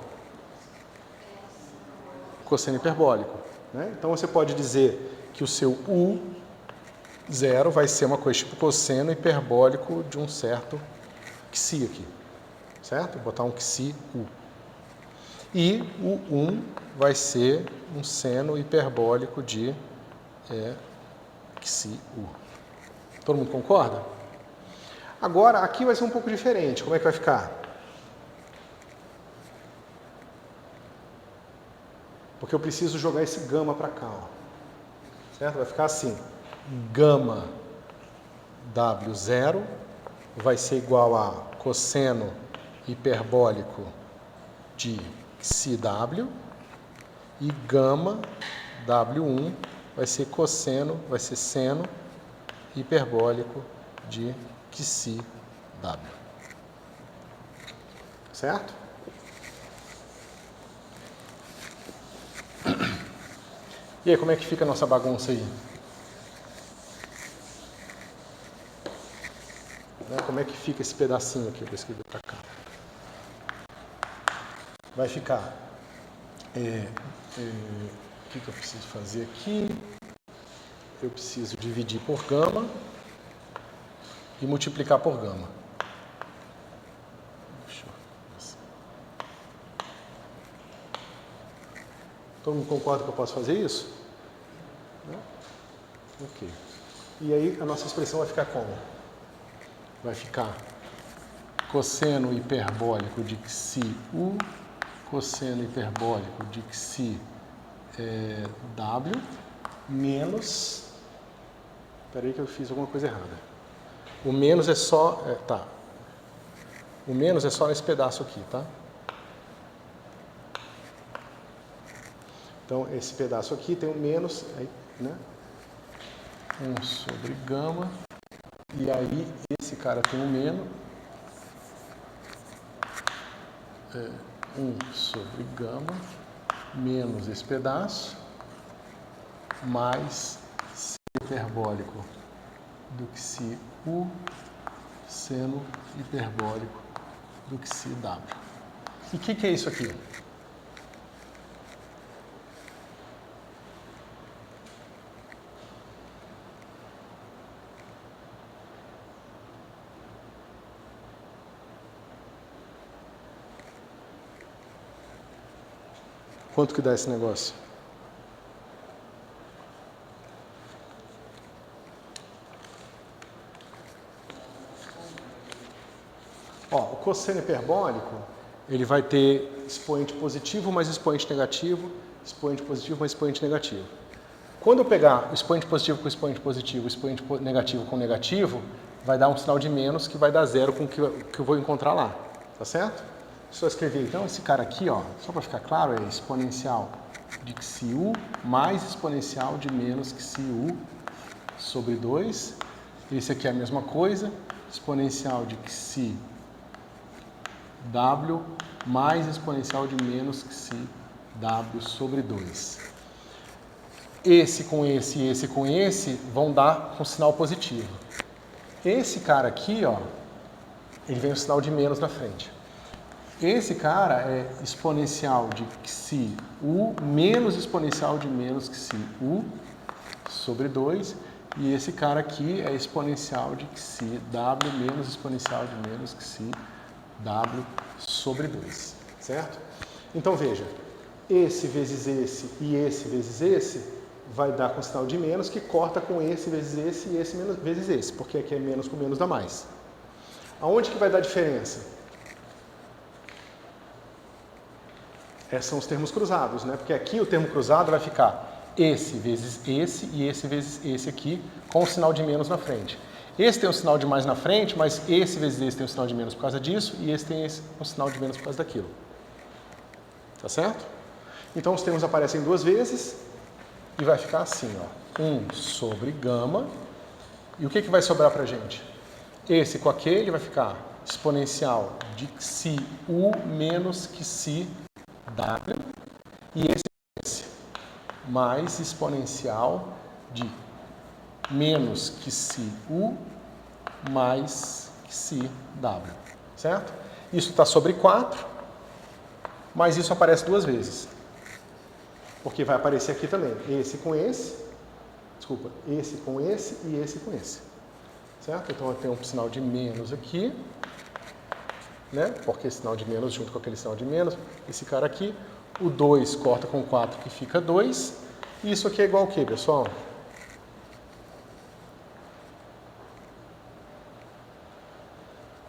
Cosseno hiperbólico. Né? Então, você pode dizer que o seu U0 vai ser uma coisa tipo cosseno hiperbólico de um certo xi aqui. Certo? Vou botar um xi U. E o 1 vai ser um seno hiperbólico de xi U. Todo mundo concorda? Agora, aqui vai ser um pouco diferente. Como é que vai ficar? Porque eu preciso jogar esse gama para cá. Ó. Certo? Vai ficar assim. Gama W0 vai ser igual a cosseno hiperbólico de xi W. E gama W1 vai ser seno hiperbólico de xi W. Certo? E aí, como é que fica a nossa bagunça aí? Como é que fica esse pedacinho aqui? Eu vou escrever para cá. Vai ficar... o que eu preciso fazer aqui? Eu preciso dividir por gama e multiplicar por gama. Todo mundo concorda que eu posso fazer isso? Ok. E aí a nossa expressão vai ficar como? Vai ficar cosseno hiperbólico de xi U, cosseno hiperbólico de xi W, menos... Espera aí que eu fiz alguma coisa errada. O menos é só... O menos é só nesse pedaço aqui, tá? Então, esse pedaço aqui tem o menos, né? 1 sobre gama. E aí, esse cara tem o menos. 1 sobre gama, menos esse pedaço, mais seno hiperbólico do xi U, seno hiperbólico do xi W. E o que é isso aqui? Quanto que dá esse negócio? Ó, o cosseno hiperbólico, ele vai ter expoente positivo mais expoente negativo, expoente positivo mais expoente negativo. Quando eu pegar o expoente positivo com expoente positivo, o expoente negativo com negativo, vai dar um sinal de menos que vai dar zero com o que eu vou encontrar lá, tá certo? Só escrever então esse cara aqui, ó, só para ficar claro, é exponencial de xu mais exponencial de menos xu sobre 2. Esse aqui é a mesma coisa, exponencial de xi w mais exponencial de menos xi w sobre 2. Esse com esse e esse com esse vão dar um sinal positivo. Esse cara aqui, ó, ele vem um sinal de menos na frente. Esse cara é exponencial de xi u menos exponencial de menos xi u sobre 2. E esse cara aqui é exponencial de xi w menos exponencial de menos xi w sobre 2, certo? Então veja, esse vezes esse e esse vezes esse vai dar com sinal de menos, que corta com esse vezes esse e esse vezes esse, porque aqui é menos com menos dá mais. Aonde que vai dar diferença? Esses são os termos cruzados, né? Porque aqui o termo cruzado vai ficar esse vezes esse e esse vezes esse aqui, com o sinal de menos na frente. Esse tem um sinal de mais na frente, mas esse vezes esse tem um sinal de menos por causa disso, e esse tem um sinal de menos por causa daquilo. Tá certo? Então os termos aparecem duas vezes, e vai ficar assim, ó, 1 sobre gama. E o que vai sobrar pra gente? Esse com aquele vai ficar exponencial de xi u menos xi w. E esse mais exponencial de menos xi u mais xi w. Certo? Isso está sobre 4, mas isso aparece duas vezes. Porque vai aparecer aqui também, esse com esse, desculpa, esse com esse e esse com esse. Certo? Então eu tenho um sinal de menos aqui, né? Porque esse sinal de menos junto com aquele sinal de menos, esse cara aqui, o 2 corta com 4 que fica 2, e isso aqui é igual ao que, pessoal?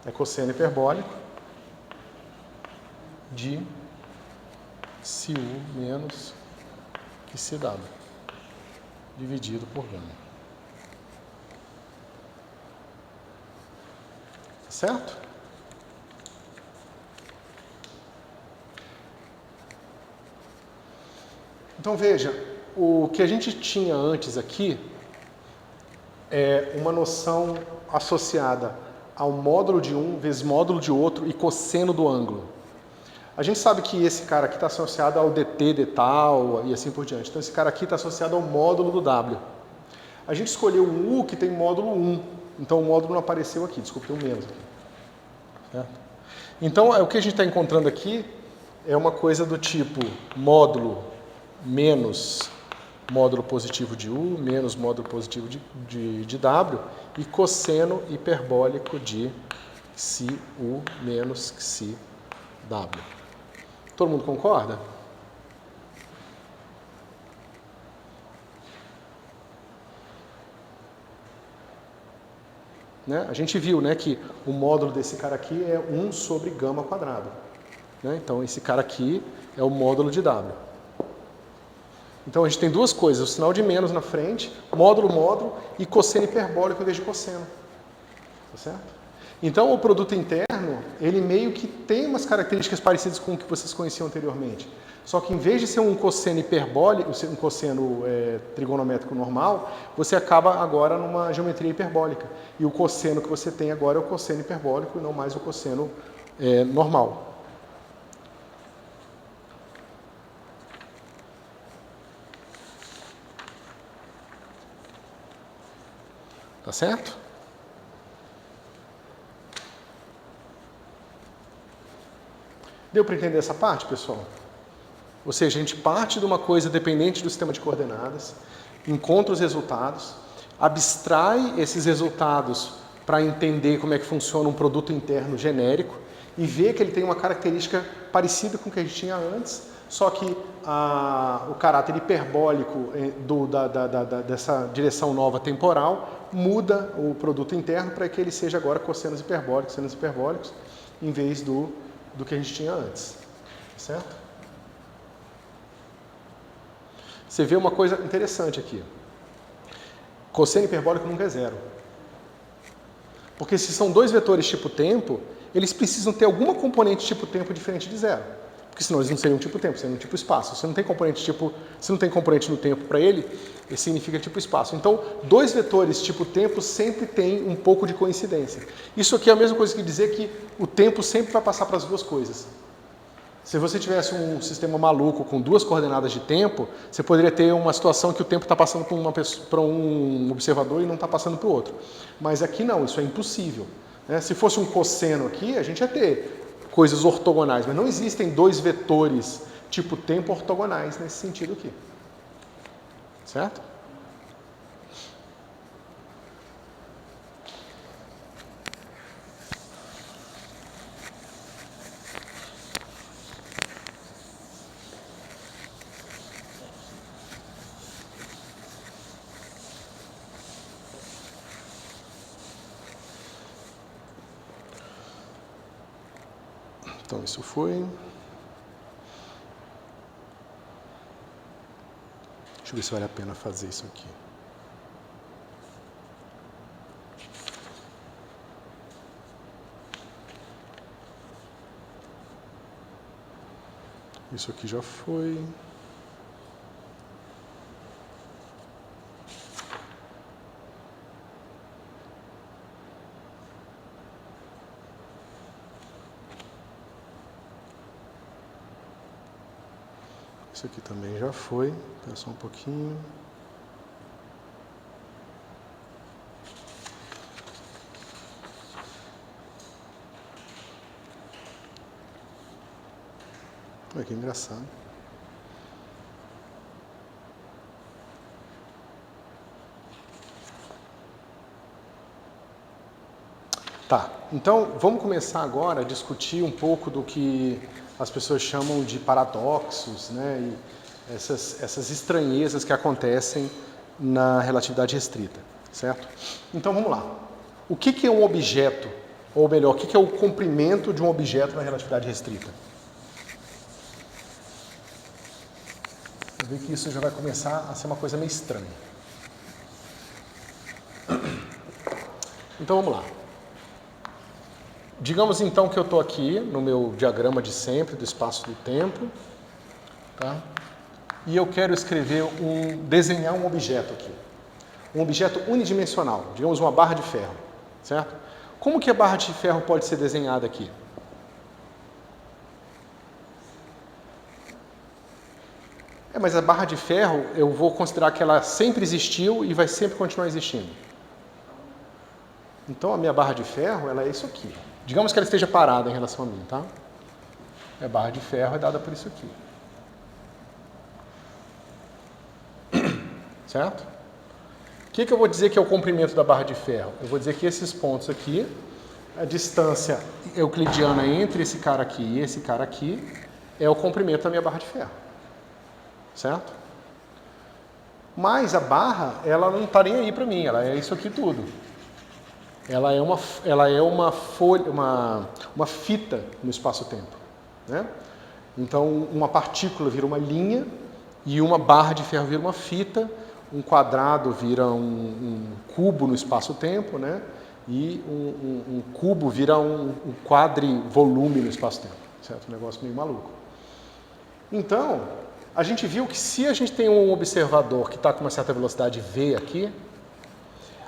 É cosseno hiperbólico de xi u menos xi w dividido por gama. Certo? Então veja, o que a gente tinha antes aqui é uma noção associada ao módulo de um vezes módulo de outro e cosseno do ângulo. A gente sabe que esse cara aqui está associado ao dt, d tal e assim por diante. Então esse cara aqui está associado ao módulo do W. A gente escolheu um U que tem módulo 1. Então o módulo não apareceu aqui, desculpa, tem um menos aqui. Certo? Então o que a gente está encontrando aqui é uma coisa do tipo módulo menos módulo positivo de U, menos módulo positivo de W, e cosseno hiperbólico de xi U menos xi W. Todo mundo concorda? Né? A gente viu, né, que o módulo desse cara aqui é 1 sobre gama quadrado. Né? Então esse cara aqui é o módulo de W. Então a gente tem duas coisas, o sinal de menos na frente, módulo, e cosseno hiperbólico em vez de cosseno. Tá certo? Então o produto interno, ele meio que tem umas características parecidas com o que vocês conheciam anteriormente. Só que em vez de ser um cosseno hiperbólico, um cosseno trigonométrico normal, você acaba agora numa geometria hiperbólica. E o cosseno que você tem agora é o cosseno hiperbólico e não mais o cosseno normal. Tá certo? Deu para entender essa parte, pessoal? Ou seja, a gente parte de uma coisa dependente do sistema de coordenadas, encontra os resultados, abstrai esses resultados para entender como é que funciona um produto interno genérico e vê que ele tem uma característica parecida com o que a gente tinha antes, só que o caráter hiperbólico dessa direção nova temporal muda o produto interno para que ele seja agora cossenos hiperbólicos, senos hiperbólicos, em vez do que a gente tinha antes, certo? Você vê uma coisa interessante aqui. Cosseno hiperbólico nunca é zero. Porque se são dois vetores tipo tempo, eles precisam ter alguma componente tipo tempo diferente de zero. Porque senão eles não seriam tipo tempo, seriam tipo espaço. Se não tem componente no tempo para ele significa tipo espaço. Então, dois vetores tipo tempo sempre tem um pouco de coincidência. Isso aqui é a mesma coisa que dizer que o tempo sempre vai passar para as duas coisas. Se você tivesse um sistema maluco com duas coordenadas de tempo, você poderia ter uma situação que o tempo está passando para um observador e não está passando para o outro. Mas aqui não, isso é impossível. Se fosse um cosseno aqui, a gente ia ter coisas ortogonais, mas não existem dois vetores tipo tempo ortogonais nesse sentido aqui. Certo? Então, isso foi... Deixa eu ver se vale a pena fazer isso aqui. Isso aqui já foi... Isso aqui também já foi. Espera só um pouquinho. Olha que engraçado. Tá, então vamos começar agora a discutir um pouco do que as pessoas chamam de paradoxos, né, e essas estranhezas que acontecem na relatividade restrita, certo? Então vamos lá. O que é um objeto, ou melhor, o que é o comprimento de um objeto na relatividade restrita? Vou ver que isso já vai começar a ser uma coisa meio estranha. Então vamos lá. Digamos então que eu estou aqui no meu diagrama de sempre do espaço do tempo, tá? E eu quero desenhar um objeto aqui, um objeto unidimensional, digamos uma barra de ferro, certo? Como que a barra de ferro pode ser desenhada aqui? Mas a barra de ferro eu vou considerar que ela sempre existiu e vai sempre continuar existindo. Então a minha barra de ferro ela é isso aqui. Digamos que ela esteja parada em relação a mim, tá? A barra de ferro é dada por isso aqui. Certo? O que eu vou dizer que é o comprimento da barra de ferro? Eu vou dizer que esses pontos aqui, a distância euclidiana entre esse cara aqui e esse cara aqui, é o comprimento da minha barra de ferro. Certo? Mas a barra, ela não está nem aí para mim, ela é isso aqui tudo. Ela é uma folha, uma fita no espaço-tempo, né? Então, uma partícula vira uma linha e uma barra de ferro vira uma fita, um quadrado vira um cubo no espaço-tempo, né? E um cubo vira um quadrivolume no espaço-tempo, certo? Um negócio meio maluco. Então, a gente viu que se a gente tem um observador que está com uma certa velocidade v aqui,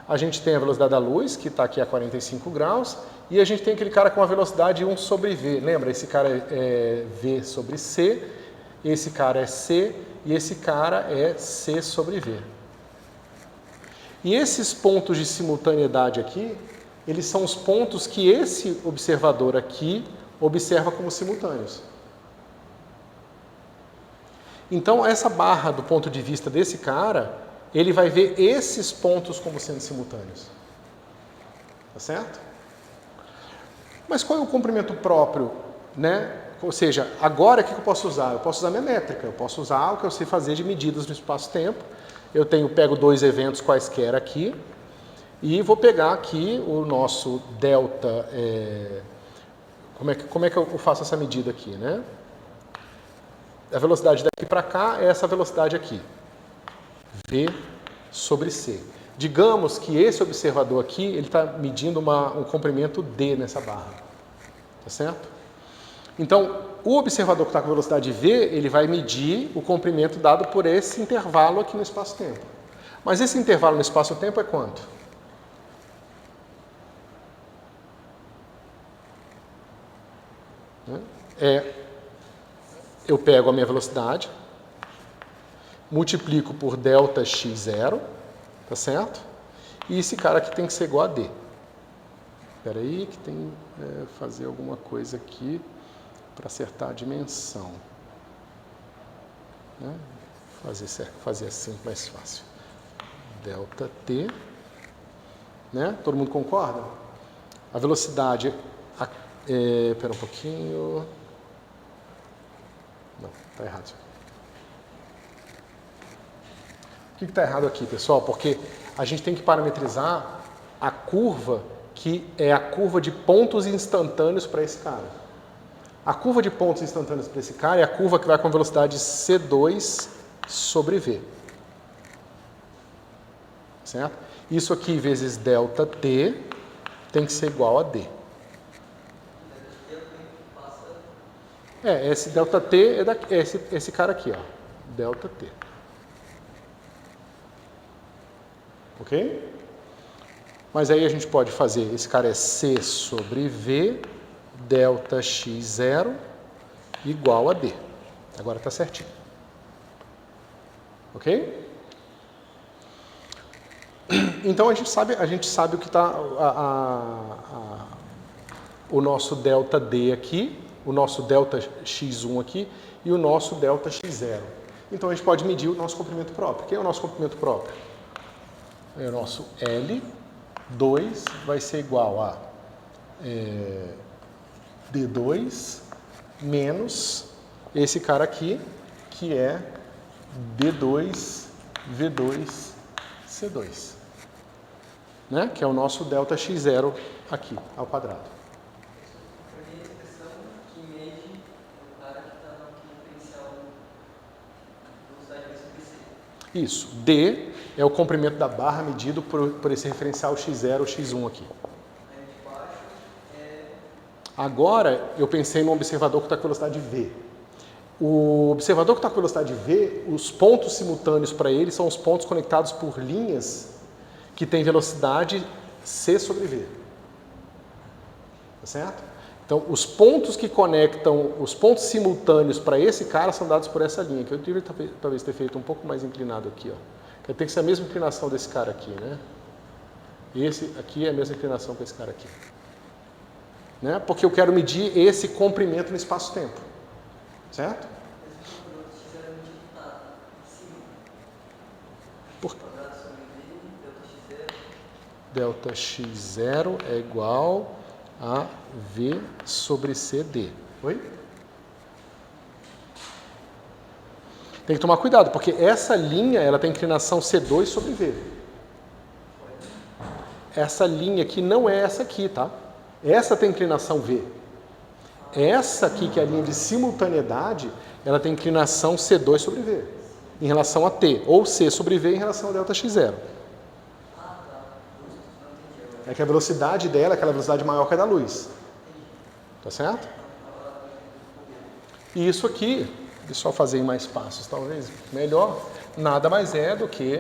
a gente tem a velocidade da luz, que está aqui a 45 graus, e a gente tem aquele cara com a velocidade 1 sobre v. Lembra? Esse cara é v sobre c, esse cara é c, e esse cara é c sobre v. E esses pontos de simultaneidade aqui, eles são os pontos que esse observador aqui observa como simultâneos. Então, essa barra, do ponto de vista desse cara, ele vai ver esses pontos como sendo simultâneos. Tá certo? Mas qual é o comprimento próprio, né, Ou seja, agora o que eu posso usar? Eu posso usar minha métrica, eu posso usar o que eu sei fazer de medidas no espaço-tempo. Eu pego dois eventos quaisquer aqui e vou pegar aqui o nosso delta. Como é que eu faço essa medida aqui, né? A velocidade daqui para cá é essa velocidade aqui, V sobre C. Digamos que esse observador aqui, ele está medindo um comprimento D nessa barra, tá certo? Então, o observador que está com velocidade V, ele vai medir o comprimento dado por esse intervalo aqui no espaço-tempo. Mas esse intervalo no espaço-tempo é quanto? Eu pego a minha velocidade, multiplico por delta x0, tá certo? E esse cara aqui tem que ser igual a D. Espera aí que tem que fazer alguma coisa aqui para acertar a dimensão. Né? Fazer assim mais fácil. Delta T. Né? Todo mundo concorda? A velocidade... Espera um pouquinho... Não, está errado isso aqui. O que está errado aqui, pessoal? Porque a gente tem que parametrizar a curva que é a curva de pontos instantâneos para esse cara. A curva de pontos instantâneos para esse cara é a curva que vai com a velocidade C2 sobre V. Certo? Isso aqui vezes delta T tem que ser igual a D. Esse delta T é esse cara aqui, ó. Delta T. Ok? Mas aí a gente pode fazer, esse cara é C sobre V, delta x0 igual a D. Agora está certinho. Ok? Então a gente sabe o que está o nosso delta D aqui, o nosso delta x1 aqui e o nosso delta x0. Então a gente pode medir o nosso comprimento próprio. Quem é o nosso comprimento próprio? É o nosso L2 vai ser igual a D2 menos esse cara aqui, que é D2, V2, C2. Né? Que é o nosso delta x0 aqui, ao quadrado. Isso. D é o comprimento da barra medido por esse referencial x0 ou x1 aqui. Agora, eu pensei no observador que está com velocidade V. O observador que está com velocidade V, os pontos simultâneos para ele são os pontos conectados por linhas que têm velocidade C sobre V. Tá certo? Então, os pontos que conectam, os pontos simultâneos para esse cara são dados por essa linha, que eu deveria talvez ter feito um pouco mais inclinado aqui, ó. Que tem que ser a mesma inclinação desse cara aqui, né? Esse aqui é a mesma inclinação que esse cara aqui. Né? Porque eu quero medir esse comprimento no espaço-tempo. Certo? Por... Delta x0 é igual a V sobre CD. Oi? Tem que tomar cuidado, porque essa linha ela tem inclinação C2 sobre V. Essa linha aqui não é essa aqui, tá? Essa tem inclinação V. Essa aqui, que é a linha de simultaneidade, ela tem inclinação C2 sobre V, em relação a T, ou C sobre V em relação a delta x0. É que a velocidade dela é aquela velocidade maior que a da luz. Tá certo? E isso aqui, deixa eu fazer em mais passos, talvez melhor, nada mais é do que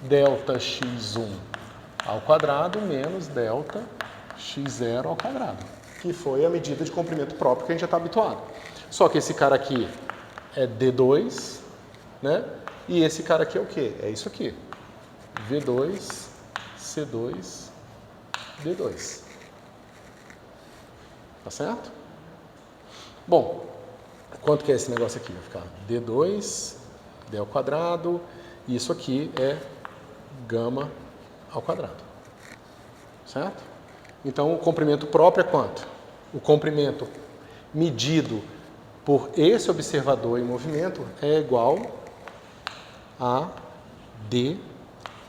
delta x1 ao quadrado menos delta x0 ao quadrado, que foi a medida de comprimento próprio que a gente já está habituado. Só que esse cara aqui é D2, né? E esse cara aqui é o quê? É isso aqui. V2, C2, D2. Tá certo? Bom, quanto que é esse negócio aqui? Vai ficar D2, D ao quadrado, e isso aqui é gama ao quadrado. Certo? Então, o comprimento próprio é quanto? O comprimento medido por esse observador em movimento é igual a D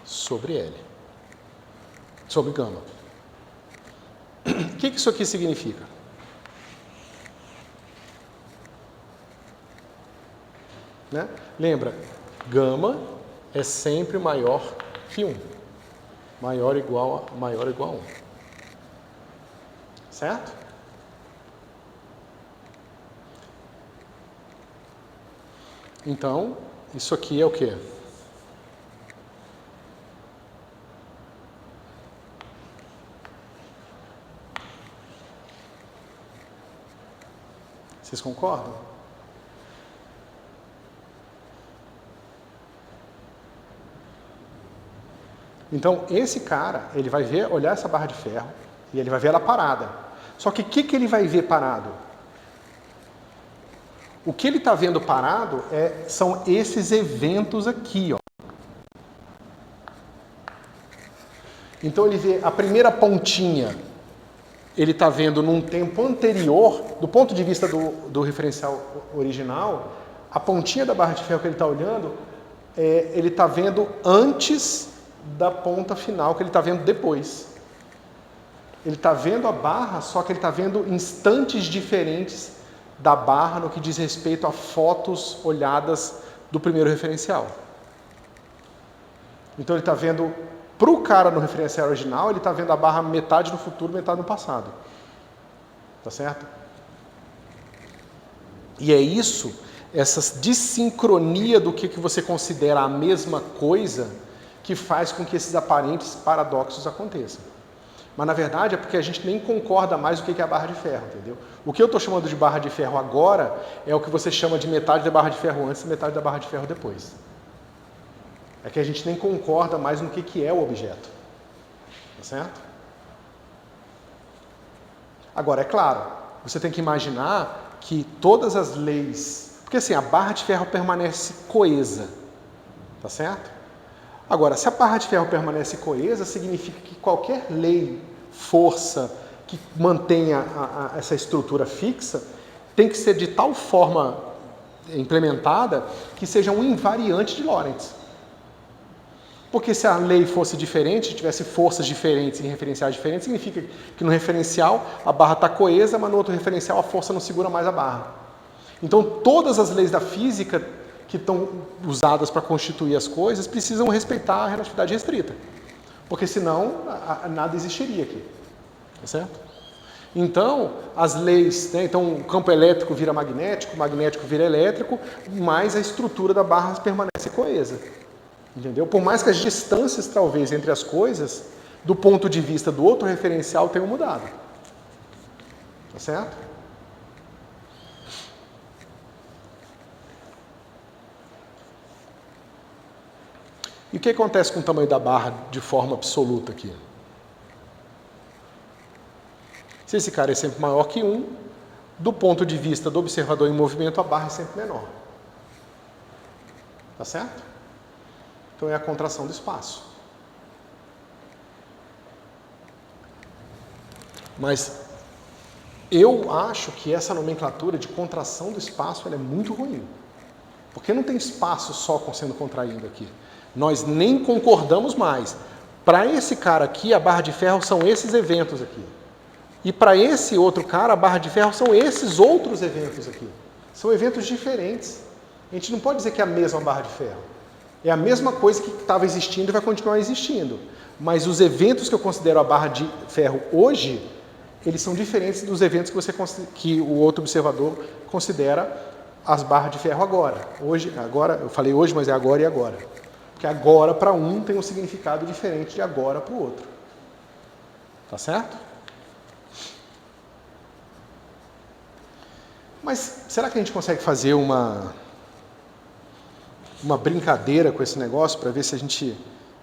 sobre L, sobre gama. O que isso aqui significa? Né? Lembra, gama é sempre maior que 1. Maior ou igual a 1. Certo? Então, isso aqui é o quê? Vocês concordam? Então, esse cara, ele vai olhar essa barra de ferro e ele vai ver ela parada. Só que o que ele vai ver parado? O que ele está vendo parado são esses eventos aqui, ó. Então, ele vê a primeira pontinha, ele está vendo num tempo anterior, do ponto de vista do referencial original, a pontinha da barra de ferro que ele está olhando, ele está vendo antes da ponta final, que ele está vendo depois. Ele está vendo a barra, só que ele está vendo instantes diferentes da barra no que diz respeito a fotos olhadas do primeiro referencial. Então ele está vendo, para o cara no referencial original, ele está vendo a barra metade no futuro, metade no passado. Tá certo? E é isso, essa dissincronia do que você considera a mesma coisa, que faz com que esses aparentes paradoxos aconteçam. Mas, na verdade, é porque a gente nem concorda mais o que é a barra de ferro, entendeu? O que eu estou chamando de barra de ferro agora é o que você chama de metade da barra de ferro antes e metade da barra de ferro depois. É que a gente nem concorda mais no que é o objeto. Tá certo? Agora, é claro, você tem que imaginar que todas as leis... Porque, assim, a barra de ferro permanece coesa. Tá certo? Agora, se a barra de ferro permanece coesa, significa que qualquer lei, força que mantenha essa estrutura fixa, tem que ser de tal forma implementada que seja um invariante de Lorentz. Porque se a lei fosse diferente, tivesse forças diferentes em referenciais diferentes, significa que no referencial a barra está coesa, mas no outro referencial a força não segura mais a barra. Então, todas as leis da física que estão usadas para constituir as coisas, precisam respeitar a relatividade restrita. Porque senão, nada existiria aqui. Tá certo? Então, as leis, né? Então, o campo elétrico vira magnético, o magnético vira elétrico, mas a estrutura da barra permanece coesa. Entendeu? Por mais que as distâncias, talvez, entre as coisas, do ponto de vista do outro referencial, tenham mudado. Tá certo? E o que acontece com o tamanho da barra de forma absoluta aqui? Se esse cara é sempre maior que 1, do ponto de vista do observador em movimento, a barra é sempre menor. Tá certo? Então é a contração do espaço. Mas eu acho que essa nomenclatura de contração do espaço ela é muito ruim. Porque não tem espaço só sendo contraído aqui. Nós nem concordamos mais. Para esse cara aqui, a barra de ferro são esses eventos aqui. E para esse outro cara, a barra de ferro são esses outros eventos aqui. São eventos diferentes. A gente não pode dizer que é a mesma barra de ferro. É a mesma coisa que estava existindo e vai continuar existindo. Mas os eventos que eu considero a barra de ferro hoje, eles são diferentes dos eventos que o outro observador considera as barras de ferro agora. Agora, eu falei hoje, mas é agora e agora. Porque agora para um tem um significado diferente de agora para o outro. Tá certo? Mas será que a gente consegue fazer uma brincadeira com esse negócio para ver se a gente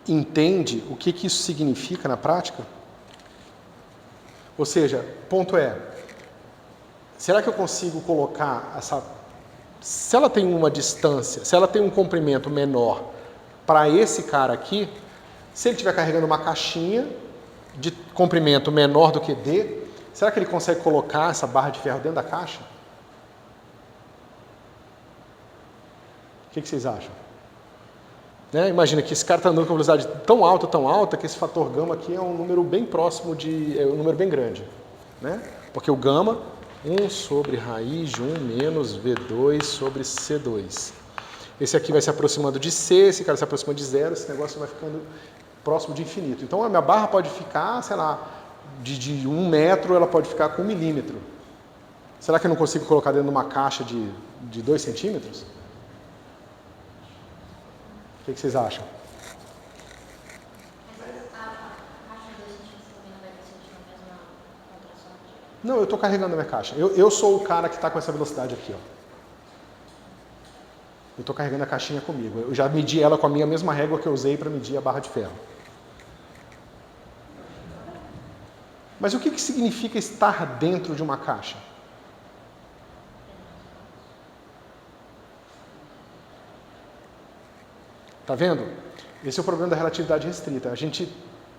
entende o que isso significa na prática? Ou seja, ponto é, será que eu consigo colocar essa... Se ela tem uma distância, se ela tem um comprimento menor para esse cara aqui, se ele estiver carregando uma caixinha de comprimento menor do que D, será que ele consegue colocar essa barra de ferro dentro da caixa? que vocês acham? Né? Imagina que esse cara está andando com velocidade tão alta, que esse fator gama aqui é um número bem próximo é um número bem grande. Né? Porque o gama, 1 sobre raiz de 1 menos V2 sobre C2. Esse aqui vai se aproximando de C, esse cara se aproxima de 0, esse negócio vai ficando próximo de infinito. Então a minha barra pode ficar, sei lá, de 1 metro, ela pode ficar com 1 milímetro. Será que eu não consigo colocar dentro de uma caixa de 2 centímetros? O que vocês acham? Não, eu estou carregando a minha caixa. Eu sou o cara que está com essa velocidade aqui. Ó. Eu estou carregando a caixinha comigo. Eu já medi ela com a minha mesma régua que eu usei para medir a barra de ferro. Mas o que significa estar dentro de uma caixa? Tá vendo? Esse é o problema da relatividade restrita. A gente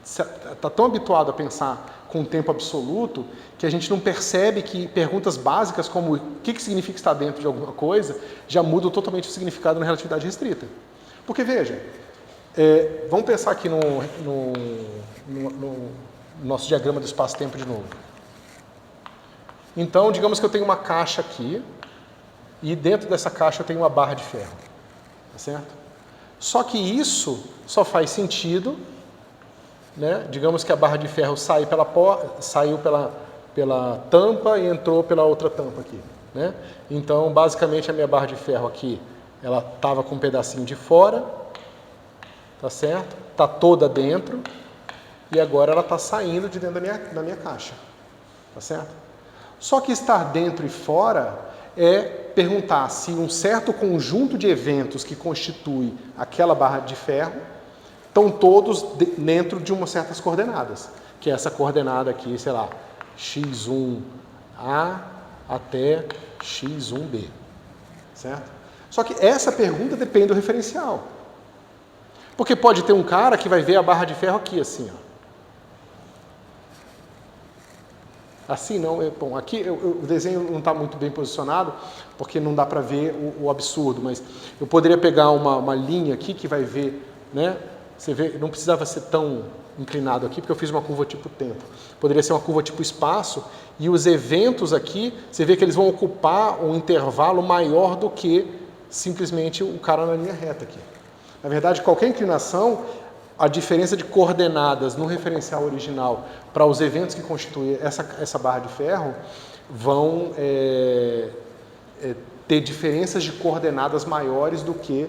está tão habituado a pensar com tempo absoluto que a gente não percebe que perguntas básicas como o que significa estar dentro de alguma coisa já mudam totalmente o significado na relatividade restrita. Porque, veja, vamos pensar aqui no nosso diagrama do espaço-tempo de novo. Então, digamos que eu tenho uma caixa aqui e dentro dessa caixa eu tenho uma barra de ferro. Tá certo? Só que isso só faz sentido, né? Digamos que a barra de ferro saiu pela tampa e entrou pela outra tampa aqui. Né? Então, basicamente, a minha barra de ferro aqui, ela estava com um pedacinho de fora, tá certo? Está toda dentro e agora ela está saindo de dentro da minha caixa. Tá certo? Só que estar dentro e fora é perguntar se um certo conjunto de eventos que constitui aquela barra de ferro estão todos dentro de umas certas coordenadas, que é essa coordenada aqui, sei lá, x1a até x1b, certo? Só que essa pergunta depende do referencial, porque pode ter um cara que vai ver a barra de ferro aqui, assim, ó. Assim não, bom, aqui o desenho não está muito bem posicionado, porque não dá para ver o absurdo, mas eu poderia pegar uma linha aqui que vai ver, né? Você vê, não precisava ser tão inclinado aqui, porque eu fiz uma curva tipo tempo. Poderia ser uma curva tipo espaço, e os eventos aqui, você vê que eles vão ocupar um intervalo maior do que simplesmente o cara na linha reta aqui. Na verdade, qualquer inclinação, a diferença de coordenadas no referencial original para os eventos que constituem essa barra de ferro vão ter diferenças de coordenadas maiores do que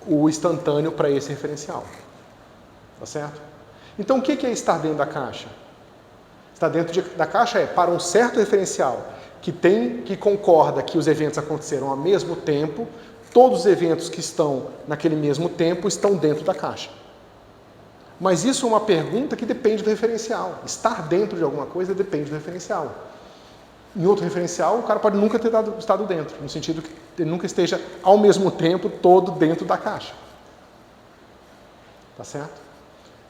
o instantâneo para esse referencial. Tá certo? Então, o que é estar dentro da caixa? Estar dentro da caixa é para um certo referencial que concorda que os eventos aconteceram ao mesmo tempo, todos os eventos que estão naquele mesmo tempo estão dentro da caixa. Mas isso é uma pergunta que depende do referencial. Estar dentro de alguma coisa depende do referencial. Em outro referencial, o cara pode nunca ter estado dentro, no sentido que ele nunca esteja ao mesmo tempo todo dentro da caixa. Tá certo?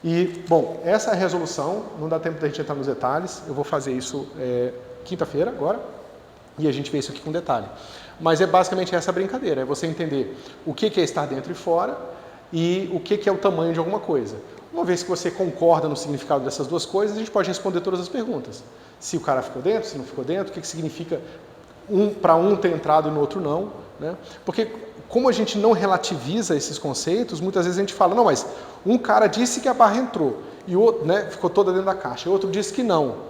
E, bom, essa é a resolução, não dá tempo da gente entrar nos detalhes, eu vou fazer isso quinta-feira agora, e a gente vê isso aqui com detalhe. Mas é basicamente essa brincadeira, é você entender o que é estar dentro e fora e o que é o tamanho de alguma coisa. Uma vez que você concorda no significado dessas duas coisas, a gente pode responder todas as perguntas. Se o cara ficou dentro, se não ficou dentro, o que significa para um ter entrado e no outro não. Né? Porque como a gente não relativiza esses conceitos, muitas vezes a gente fala, não, mas um cara disse que a barra entrou, e o outro, né, ficou toda dentro da caixa, e o outro disse que não.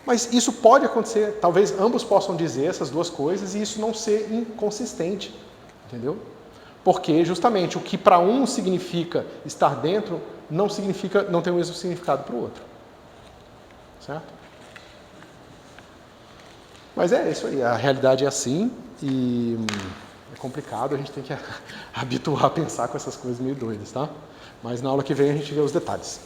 Mas isso pode acontecer, talvez ambos possam dizer essas duas coisas e isso não ser inconsistente, entendeu? Porque justamente o que para um significa estar dentro, não tem o mesmo significado para o outro. Certo? Mas é isso aí, a realidade é assim e é complicado, a gente tem que habituar a pensar com essas coisas meio doidas, tá? Mas na aula que vem a gente vê os detalhes.